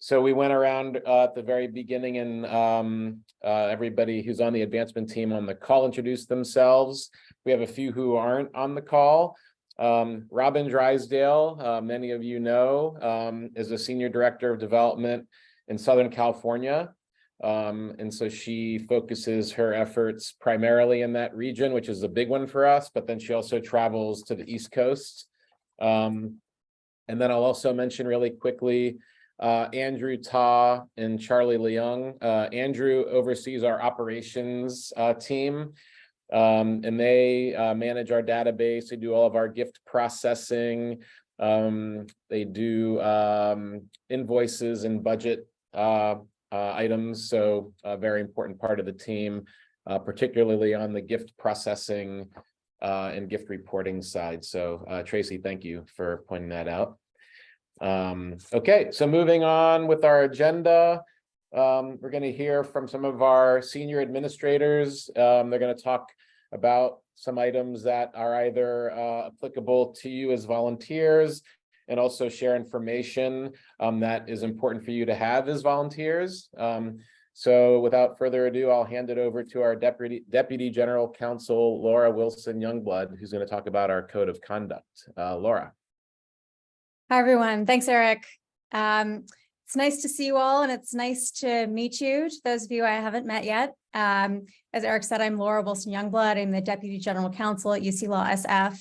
So we went around at the very beginning, and everybody who's on the advancement team on the call introduced themselves. We have a few who aren't on the call. Robin Drysdale, many of you know, is a senior director of development in Southern California. And so she focuses her efforts primarily in that region, which is a big one for us, but then she also travels to the East Coast. And then I'll also mention really quickly, Andrew Ta and Charlie Leung. Andrew oversees our operations team, and they manage our database. They do all of our gift processing. They do invoices and budget items. So a very important part of the team, particularly on the gift processing and gift reporting side. So Tracy, thank you for pointing that out. Okay, so moving on with our agenda, we're going to hear from some of our senior administrators. They're going to talk about some items that are either applicable to you as volunteers, and also share information that is important for you to have as volunteers. So without further ado, I'll hand it over to our Deputy General Counsel, Laura Wilson Youngblood, who's going to talk about our code of conduct. Laura. Hi, everyone. Thanks, Eric. It's nice to see you all, and it's nice to meet you, to those of you I haven't met yet. As Eric said, I'm Laura Wilson Youngblood. I'm the Deputy General Counsel at UC Law SF.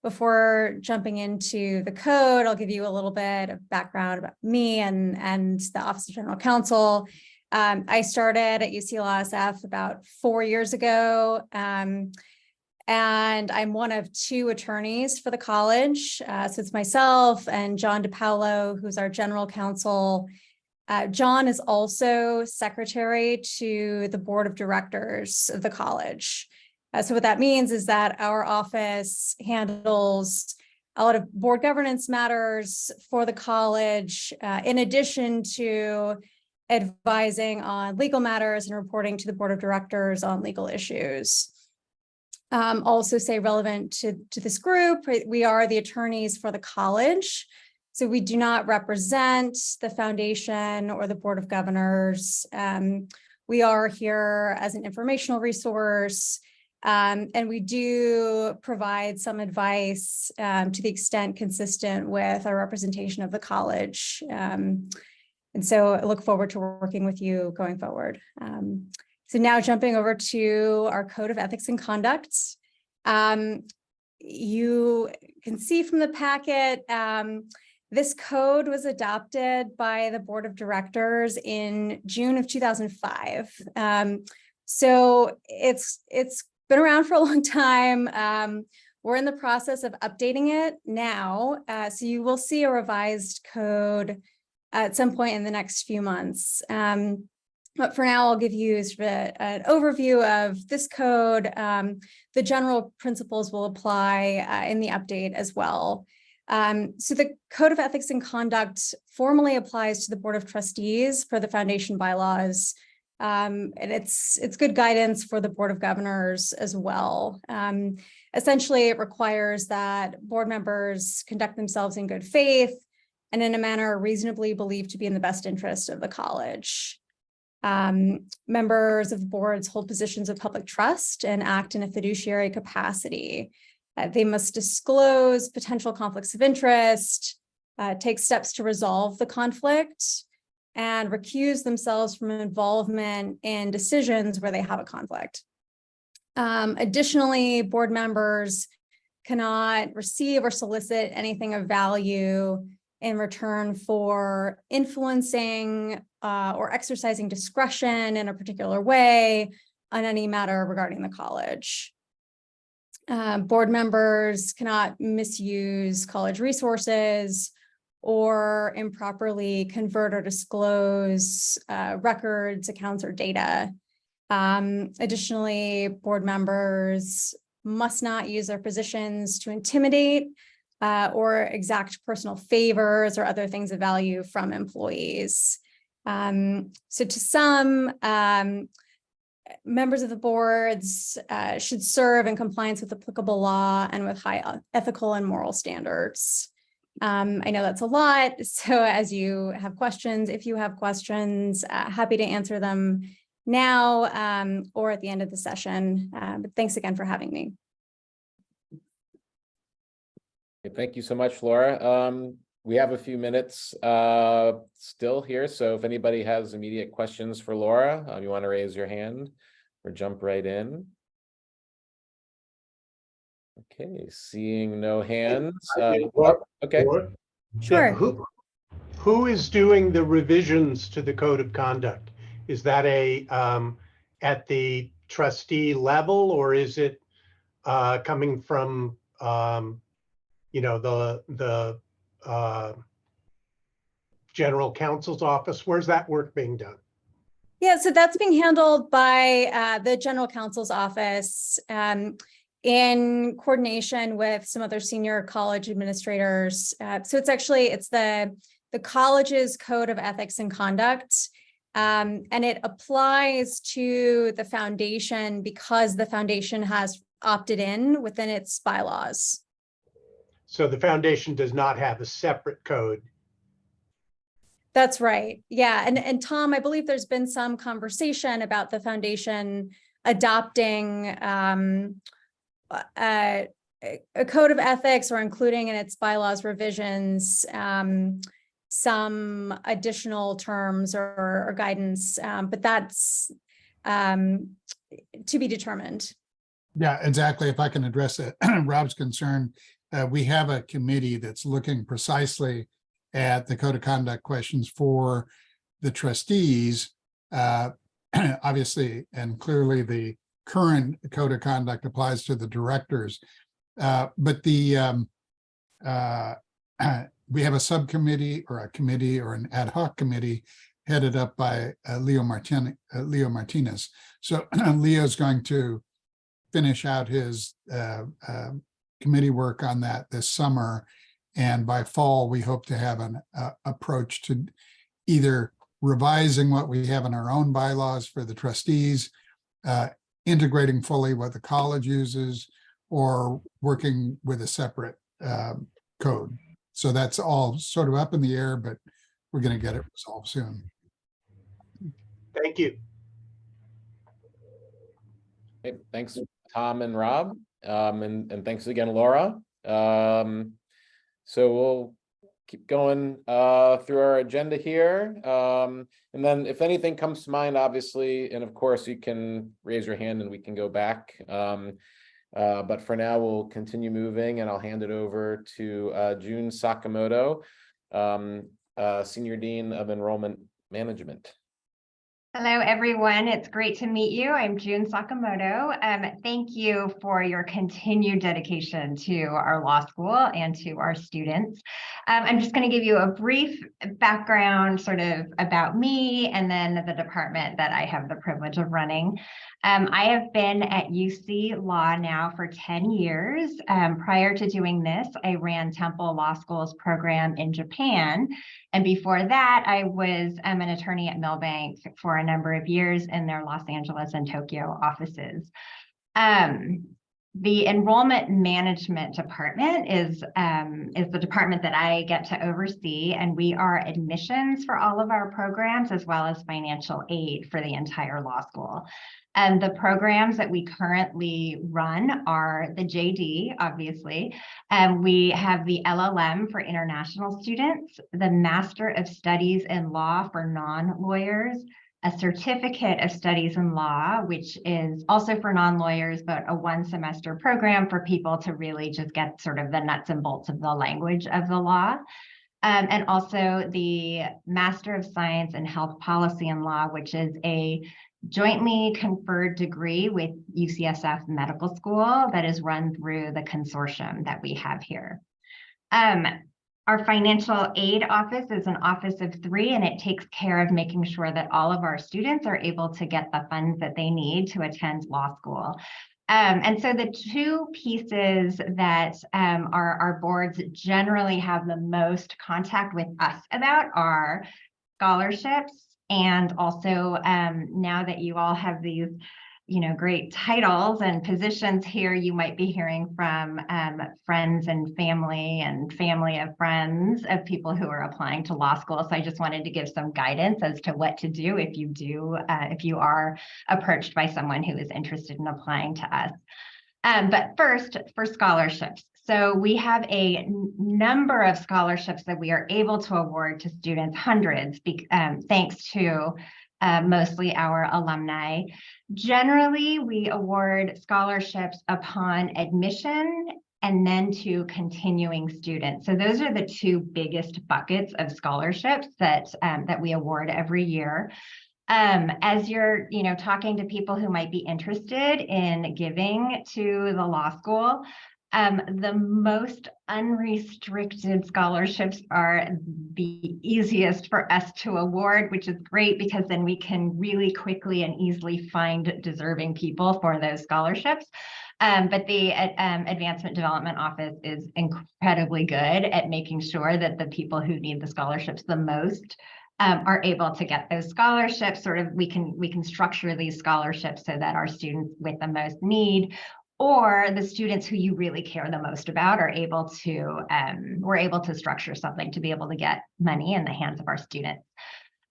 Before jumping into the code, I'll give you a little bit of background about me and the Office of General Counsel. I started at UC Law SF about 4 years ago, and I'm one of 2 attorneys for the college. So it's myself and John DiPaolo, who's our general counsel. John is also secretary to the board of directors of the college. So what that means is that our office handles a lot of board governance matters for the college, in addition to advising on legal matters and reporting to the board of directors on legal issues. Also say relevant to this group, we are the attorneys for the college. So we do not represent the foundation or the board of governors. We are here as an informational resource, and we do provide some advice to the extent consistent with our representation of the college. And so I look forward to working with you going forward. So now jumping over to our code of ethics and conduct. You can see from the packet, this code was adopted by the board of directors in June of 2005. So it's been around for a long time. We're in the process of updating it now. So you will see a revised code at some point in the next few months. But for now, I'll give you an overview of this code. The general principles will apply in the update as well. So the Code of Ethics and Conduct formally applies to the Board of Trustees for the foundation bylaws. And it's good guidance for the Board of Governors as well. Essentially, it requires that board members conduct themselves in good faith and in a manner reasonably believed to be in the best interest of the college. Members of boards hold positions of public trust and act in a fiduciary capacity. They must disclose potential conflicts of interest, take steps to resolve the conflict, and recuse themselves from involvement in decisions where they have a conflict. Additionally, board members cannot receive or solicit anything of value in return for influencing or exercising discretion in a particular way on any matter regarding the college. Board members cannot misuse college resources or improperly convert or disclose records, accounts, or data. Additionally, board members must not use their positions to intimidate or exact personal favors or other things of value from employees. So to some, members of the boards should serve in compliance with applicable law and with high ethical and moral standards. I know that's a lot, so as you have questions, if you have questions, happy to answer them now or at the end of the session. But thanks again for having me. Thank you so much, Laura. We have a few minutes still here, so if anybody has immediate questions for Laura, you want to raise your hand or jump right in. Okay, seeing no hands. Okay, sure. Who is doing the revisions to the code of conduct? Is that at the trustee level, or is it coming from the general counsel's office? Where's that work being done? Yeah, so that's being handled by the general counsel's office in coordination with some other senior college administrators. So it's the college's code of ethics and conduct, and it applies to the foundation because the foundation has opted in within its bylaws. So the foundation does not have a separate code. That's right. Yeah. And Tom, I believe there's been some conversation about the foundation adopting a code of ethics or including in its bylaws revisions some additional terms or guidance, but that's to be determined. Yeah, exactly. If I can address it, Rob's concern, we have a committee that's looking precisely at the code of conduct questions for the trustees, obviously, and clearly the current code of conduct applies to the directors. But we have a subcommittee or a committee or an ad hoc committee headed up by Leo Martinez. So Leo's going to finish out his committee work on that this summer. And by fall, we hope to have an approach to either revising what we have in our own bylaws for the trustees, integrating fully what the college uses, or working with a separate code. So that's all sort of up in the air, but we're going to get it resolved soon. Thank you. okay, thanks, Tom and Rob, and thanks again, Laura. So we'll keep going through our agenda here. And then if anything comes to mind, obviously, and of course you can raise your hand and we can go back. But for now, we'll continue moving and I'll hand it over to June Sakamoto, Senior Dean of Enrollment Management. Hello, everyone. It's great to meet you. I'm June Sakamoto. Thank you for your continued dedication to our law school and to our students. I'm just going to give you a brief background sort of about me and then the department that I have the privilege of running. I have been at UC Law now for 10 years. Prior to doing this, I ran Temple Law School's program in Japan. And before that, I was an attorney at Milbank for a number of years in their Los Angeles and Tokyo offices. The enrollment management department is the department that I get to oversee, and we are admissions for all of our programs as well as financial aid for the entire law school. And the programs that we currently run are the JD, obviously. We have the LLM for international students, the Master of Studies in Law for non-lawyers, a certificate of studies in law, which is also for non-lawyers, but a 1-semester program for people to really just get sort of the nuts and bolts of the language of the law. And also the Master of Science in Health Policy and Law, which is a jointly conferred degree with UCSF Medical School that is run through the consortium that we have here. Our financial aid office is an office of 3, and it takes care of making sure that all of our students are able to get the funds that they need to attend law school. And so the 2 pieces that our boards generally have the most contact with us about are scholarships, and also now that you all have these great titles and positions here, you might be hearing from friends and family of friends of people who are applying to law school. So I just wanted to give some guidance as to what to do if you are approached by someone who is interested in applying to us. But first, for scholarships. So we have a number of scholarships that we are able to award to students, hundreds, thanks to mostly our alumni. Generally, we award scholarships upon admission and then to continuing students. So those are the 2 biggest buckets of scholarships that we award every year. As you're, talking to people who might be interested in giving to the law school, the most unrestricted scholarships are the easiest for us to award, which is great because then we can really quickly and easily find deserving people for those scholarships. But the Advancement Development Office is incredibly good at making sure that the people who need the scholarships the most are able to get those scholarships. Sort of, we can structure these scholarships so that our students with the most need, or the students who you really care the most about, are able to, we're able to structure something to be able to get money in the hands of our students.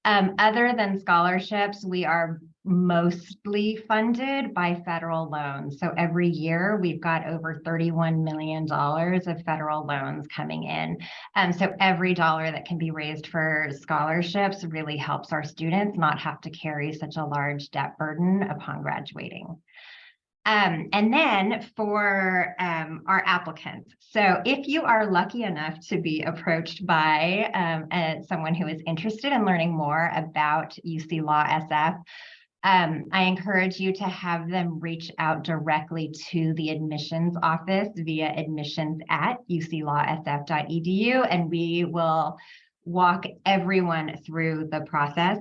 Other than scholarships, we are mostly funded by federal loans. So every year we've got over $31 million of federal loans coming in. So every dollar that can be raised for scholarships really helps our students not have to carry such a large debt burden upon graduating. And then for our applicants. So if you are lucky enough to be approached by someone who is interested in learning more about UC Law SF, I encourage you to have them reach out directly to the admissions office via admissions@uclawsf.edu, and we will walk everyone through the process.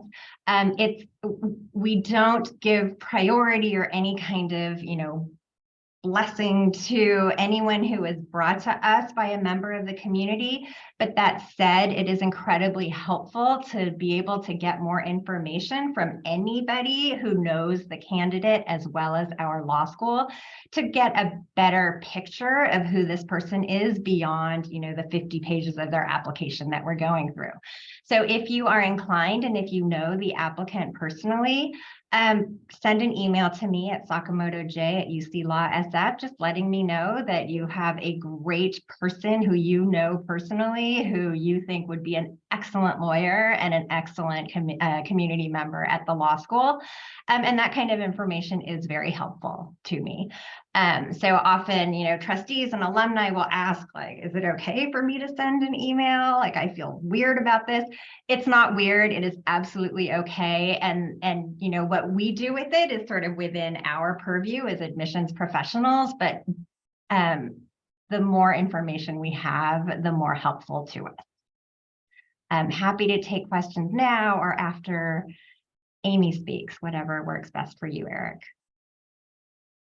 We don't give priority or any kind of, blessing to anyone who is brought to us by a member of the community. But that said, it is incredibly helpful to be able to get more information from anybody who knows the candidate as well as our law school, to get a better picture of who this person is beyond, the 50 pages of their application that we're going through. So if you are inclined and if you know the applicant personally, send an email to me at sakamoto.j@uclawsf, just letting me know that you have a great person who you know personally, who you think would be an excellent lawyer and an excellent community member at the law school. And that kind of information is very helpful to me. So often, trustees and alumni will ask, like, is it okay for me to send an email? Like, I feel weird about this. It's not weird. It is absolutely okay. And what we do with it is sort of within our purview as admissions professionals, but the more information we have, the more helpful to us. I'm happy to take questions now or after Amy speaks, whatever works best for you, Eric.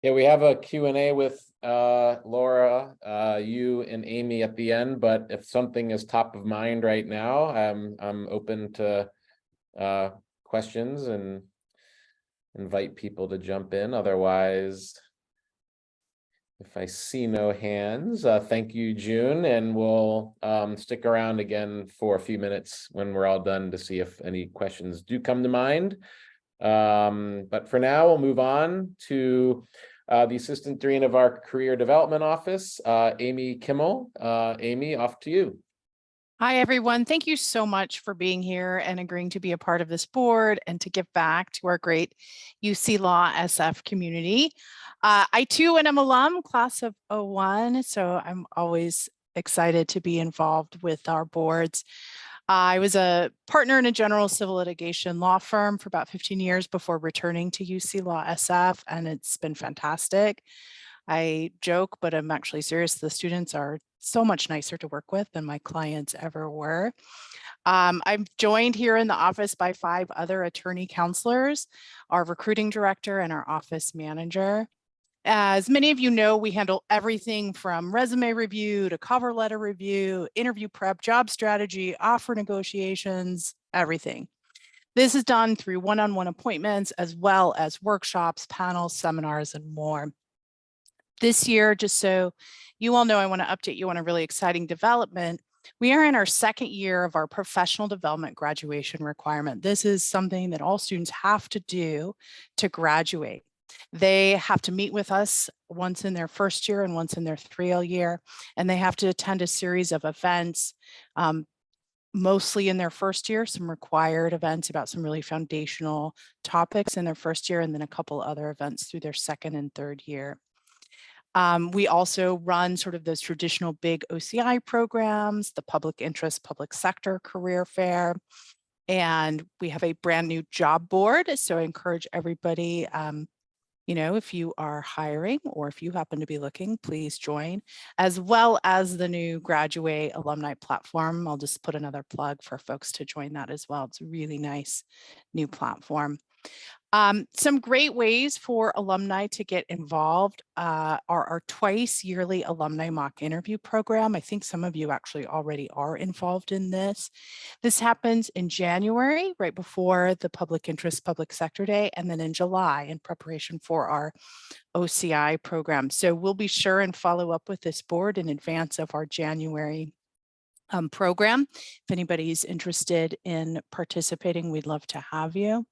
Yeah, we have a Q&A with Laura, you and Amy at the end, but if something is top of mind right now, I'm open to questions and invite people to jump in. Otherwise, if I see no hands, thank you, June, and we'll stick around again for a few minutes when we're all done to see if any questions do come to mind. But for now, we'll move on to the Assistant Dean of our Career Development Office, Amy Kimmel. Amy, off to you. Hi, everyone. Thank you so much for being here and agreeing to be a part of this board and to give back to our great UC Law SF community. I too am alum, class of 01, so I'm always excited to be involved with our boards. I was a partner in a general civil litigation law firm for about 15 years before returning to UC Law SF, and it's been fantastic. I joke, but I'm actually serious. The students are so much nicer to work with than my clients ever were. I'm joined here in the office by 5 other attorney counselors, our recruiting director and our office manager. As many of you know, we handle everything from resume review to cover letter review, interview prep, job strategy, offer negotiations, everything. This is done through one-on-one appointments as well as workshops, panels, seminars, and more. This year, just so you all know, I want to update you on a really exciting development. We are in our 2nd year of our professional development graduation requirement. This is something that all students have to do to graduate. They have to meet with us once in their 1st year and once in their 3L year, and they have to attend a series of events, mostly in their 1st year, some required events about some really foundational topics in their 1st year, and then a couple other events through their 2nd and 3rd year. We also run sort of those traditional big OCI programs, the public interest, public sector career fair, and we have a brand new job board. So I encourage everybody, you know, if you are hiring or if you happen to be looking, please join, as well as the new Graduate Alumni platform. I'll just put another plug for folks to join that as well. It's a really nice new platform. Some great ways for alumni to get involved are our twice yearly alumni mock interview program. I think some of you actually already are involved in this. This happens in January, right before the Public Interest Public Sector Day, and then in July in preparation for our OCI program. So we'll be sure and follow up with this board in advance of our January program. If anybody's interested in participating, we'd love to have you.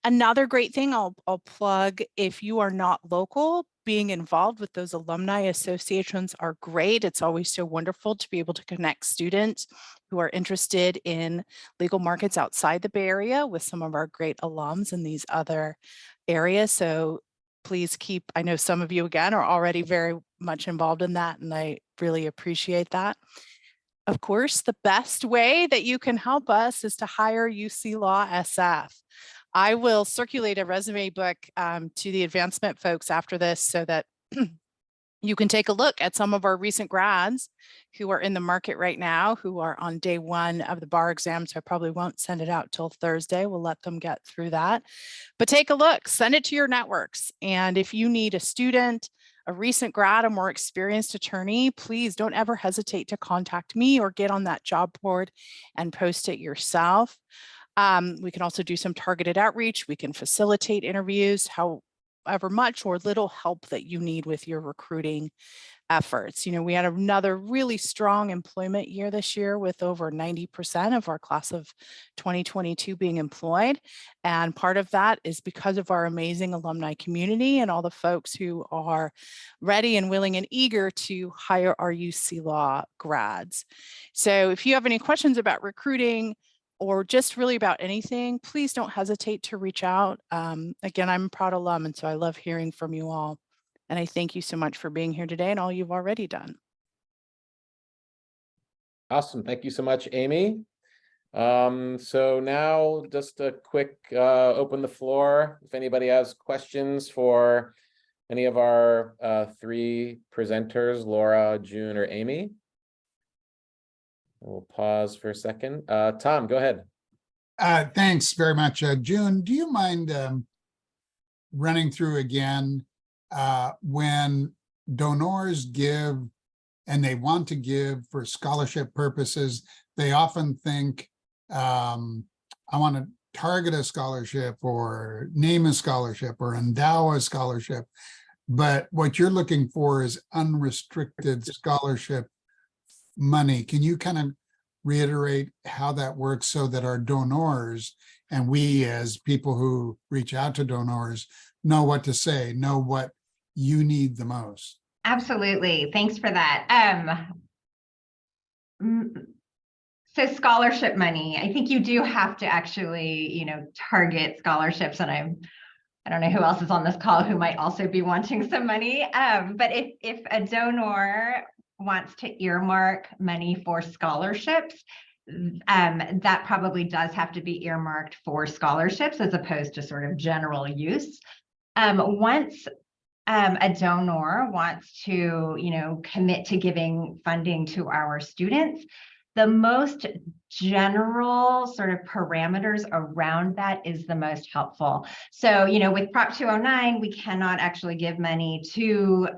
Another great thing I'll plug, if you are not local, being involved with those alumni associations are great. It's always so wonderful to be able to connect students who are interested in legal markets outside the Bay Area with some of our great alums in these other areas. So please keep, I know some of you again are already very much involved in that, and I really appreciate that. Of course, the best way that you can help us is to hire UC Law SF. I will circulate a resume book to the advancement folks after this so that you can take a look at some of our recent grads who are in the market right now, who are on day 1 of the bar exam. So I probably won't send it out till Thursday. We'll let them get through that. But take a look, send it to your networks. And if you need a student, a recent grad, a more experienced attorney, please don't ever hesitate to contact me or get on that job board and post it yourself. We can also do some targeted outreach. We can facilitate interviews, however much or little help that you need with your recruiting efforts. You know, we had another really strong employment year this year with over 90% of our class of 2022 being employed. And part of that is because of our amazing alumni community and all the folks who are ready and willing and eager to hire our UC Law grads. So if you have any questions about recruiting, or just really about anything, please don't hesitate to reach out. Again, I'm a proud alum, and so I love hearing from you all. And I thank you so much for being here today and all you've already done. Awesome. Thank you so much, Amy. So now just a quick open the floor. If anybody has questions for any of our 3 presenters, Laura, June, or Amy. We'll pause for a second. Tom, go ahead. Thanks very much. June, do you mind running through again when donors give and they want to give for scholarship purposes, they often think, I want to target a scholarship or name a scholarship or endow a scholarship. But what you're looking for is unrestricted scholarship money. Can you kind of reiterate how that works so that our donors and we as people who reach out to donors know what to say, know what you need the most? Absolutely. Thanks for that. So scholarship money, I think you do have to actually, target scholarships, and I don't know who else is on this call who might also be wanting some money. But if a donor wants to earmark money for scholarships, that probably does have to be earmarked for scholarships as opposed to sort of general use. Once a donor wants to, commit to giving funding to our students, the most general sort of parameters around that is the most helpful. So, with Prop 209, we cannot actually give money to,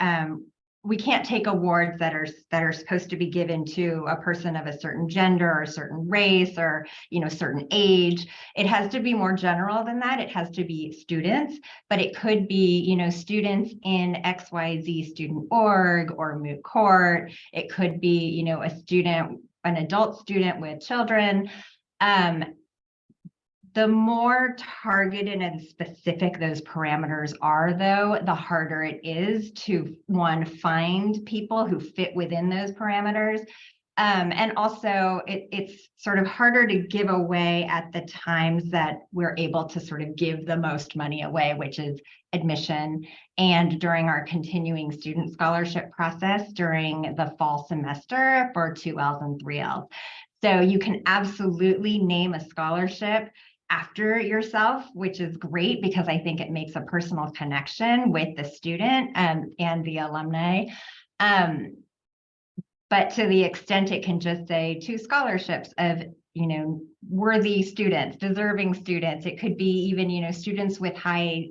we can't take awards that are supposed to be given to a person of a certain gender or a certain race or, certain age. It has to be more general than that. It has to be students, but it could be, students in XYZ student org or moot court. It could be, an adult student with children. The more targeted and specific those parameters are, though, the harder it is to, one, find people who fit within those parameters. And also it's sort of harder to give away at the times that we're able to sort of give the most money away, which is admission and during our continuing student scholarship process during the fall semester for 2Ls and 3Ls. So you can absolutely name a scholarship after yourself, which is great because I think it makes a personal connection with the student and the alumni. But to the extent it can just say 2 scholarships of, worthy students, deserving students. It could be even, students with high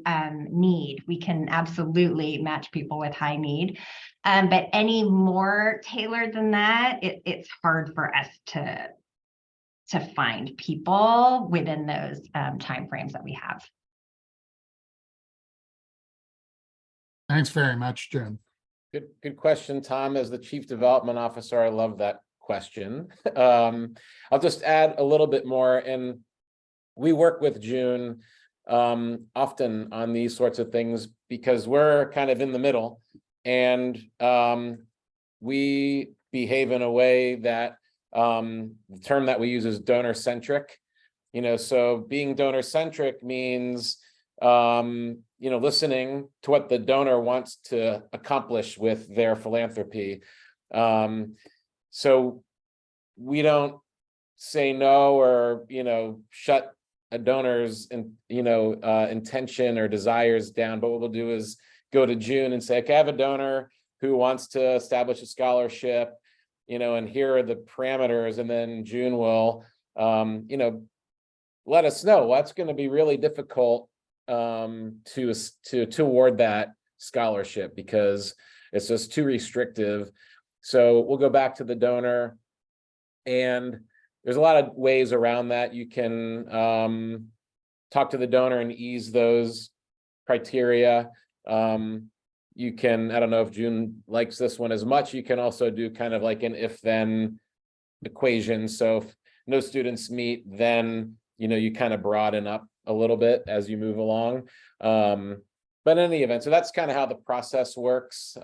need. We can absolutely match people with high need. But any more tailored than that, it's hard for us to find people within those timeframes that we have. Thanks very much, June. Good question, Tom. As the Chief Development Officer, I love that question. I'll just add a little bit more. And we work with June often on these sorts of things because we're kind of in the middle, and we behave in a way that the term that we use is donor-centric. So being donor-centric means listening to what the donor wants to accomplish with their philanthropy. So we don't say no or, shut a donor's, intention or desires down. But what we'll do is go to June and say, okay, I have a donor who wants to establish a scholarship, and here are the parameters. And then June will, let us know what's going to be really difficult to award that scholarship because it's just too restrictive. So we'll go back to the donor, and there's a lot of ways around that. You can talk to the donor and ease those criteria. You can, I don't know if June likes this one as much, you can also do kind of like an if-then equation. So if no students meet, then you kind of broaden up a little bit as you move along. But in any event, so that's kind of how the process works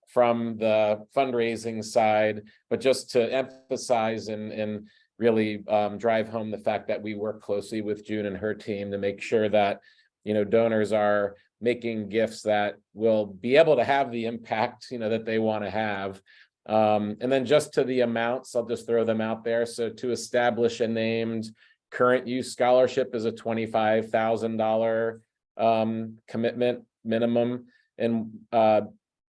from the fundraising side. But just to emphasize and really drive home the fact that we work closely with June and her team to make sure that donors are making gifts that will be able to have the impact that they want to have. And then just to the amounts, I'll just throw them out there. So to establish a named current use scholarship is a $25,000 commitment minimum, and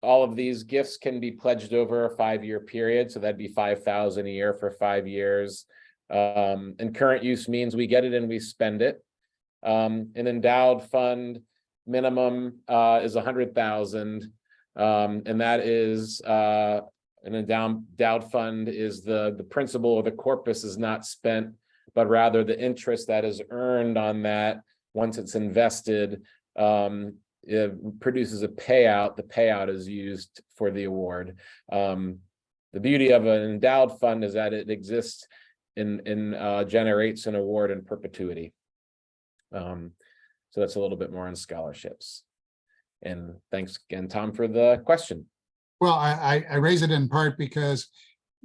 all of these gifts can be pledged over a 5-year period, so that'd be $5,000 a year for 5 years. And current use means we get it and we spend it. An endowed fund minimum is $100,000, and that is an endowed fund is the principal or the corpus is not spent, but rather the interest that is earned on that once it's invested, it produces a payout. The payout is used for the award. The beauty of an endowed fund is that it exists and generates an award in perpetuity. So that's a little bit more on scholarships. And thanks again, Tom, for the question. Well, I raise it in part because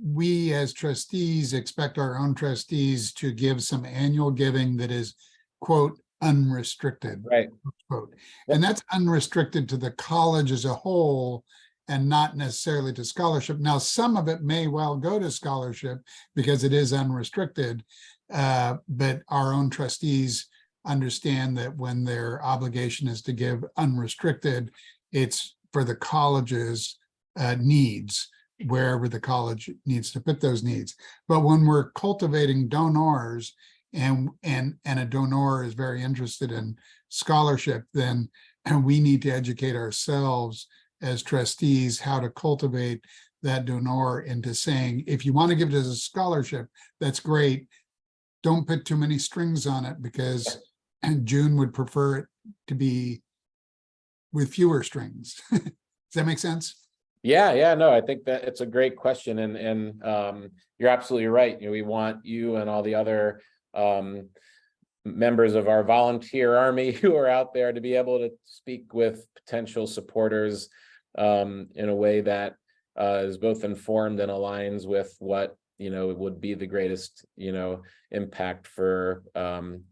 we as trustees expect our own trustees to give some annual giving that is, quote, unrestricted. Right. Quote. And that's unrestricted to the college as a whole and not necessarily to scholarship. Now, some of it may well go to scholarship because it is unrestricted, but our own trustees understand that when their obligation is to give unrestricted, it's for the college's needs, wherever the college needs to put those needs. But when we're cultivating donors and a donor is very interested in scholarship, then we need to educate ourselves as trustees how to cultivate that donor into saying, if you want to give it as a scholarship, that's great. Don't put too many strings on it, because June would prefer it to be with fewer strings. Does that make sense? Yeah, no, I think that it's a great question, and you're absolutely right. You know, we want you and all the other members of our volunteer army who are out there to be able to speak with potential supporters in a way that is both informed and aligns with what, you know, would be the greatest, you know, impact for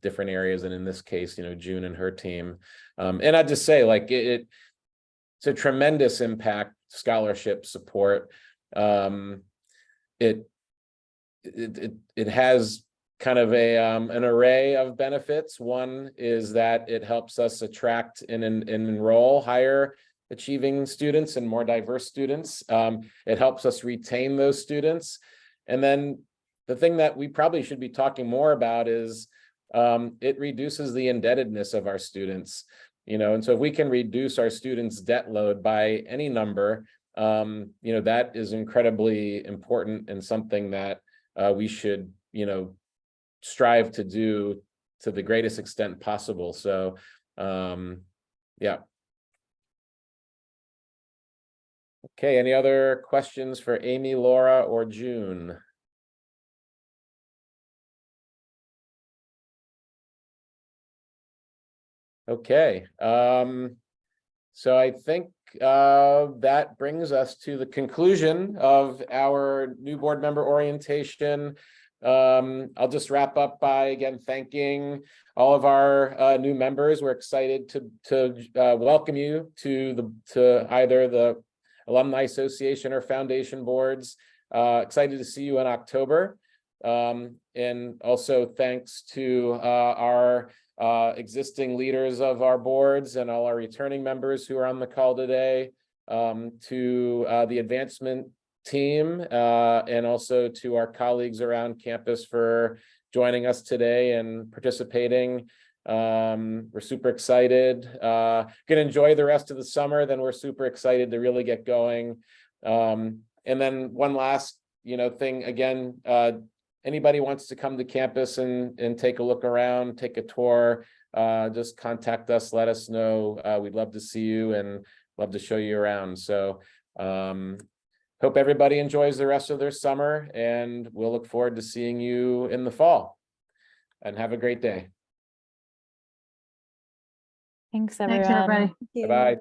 different areas, and in this case, you know, June and her team. And I'd just say, like, it's a tremendous impact, scholarship support. It has kind of a an array of benefits. One is that it helps us attract and enroll higher achieving students and more diverse students. It helps us retain those students. And then the thing that we probably should be talking more about is it reduces the indebtedness of our students. You know, and so if we can reduce our students' debt load by any number, you know, that is incredibly important and something that we should, you know, strive to do to the greatest extent possible. So, yeah. Okay, any other questions for Amy, Laura, or June? Okay, so I think that brings us to the conclusion of our new board member orientation. I'll just wrap up by again thanking all of our new members. We're excited to welcome you to either the Alumni Association or Foundation boards. Excited to see you in October. And also thanks to our existing leaders of our boards and all our returning members who are on the call today, to the advancement team, and also to our colleagues around campus for joining us today and participating. We're super excited. Gonna enjoy the rest of the summer, then we're super excited to really get going. And then one last, you know, thing again, anybody wants to come to campus and take a look around, take a tour, just contact us, let us know. We'd love to see you and love to show you around. So hope everybody enjoys the rest of their summer, and we'll look forward to seeing you in the fall. And have a great day. Thanks, Thanks, everyone. everybody. Bye-bye.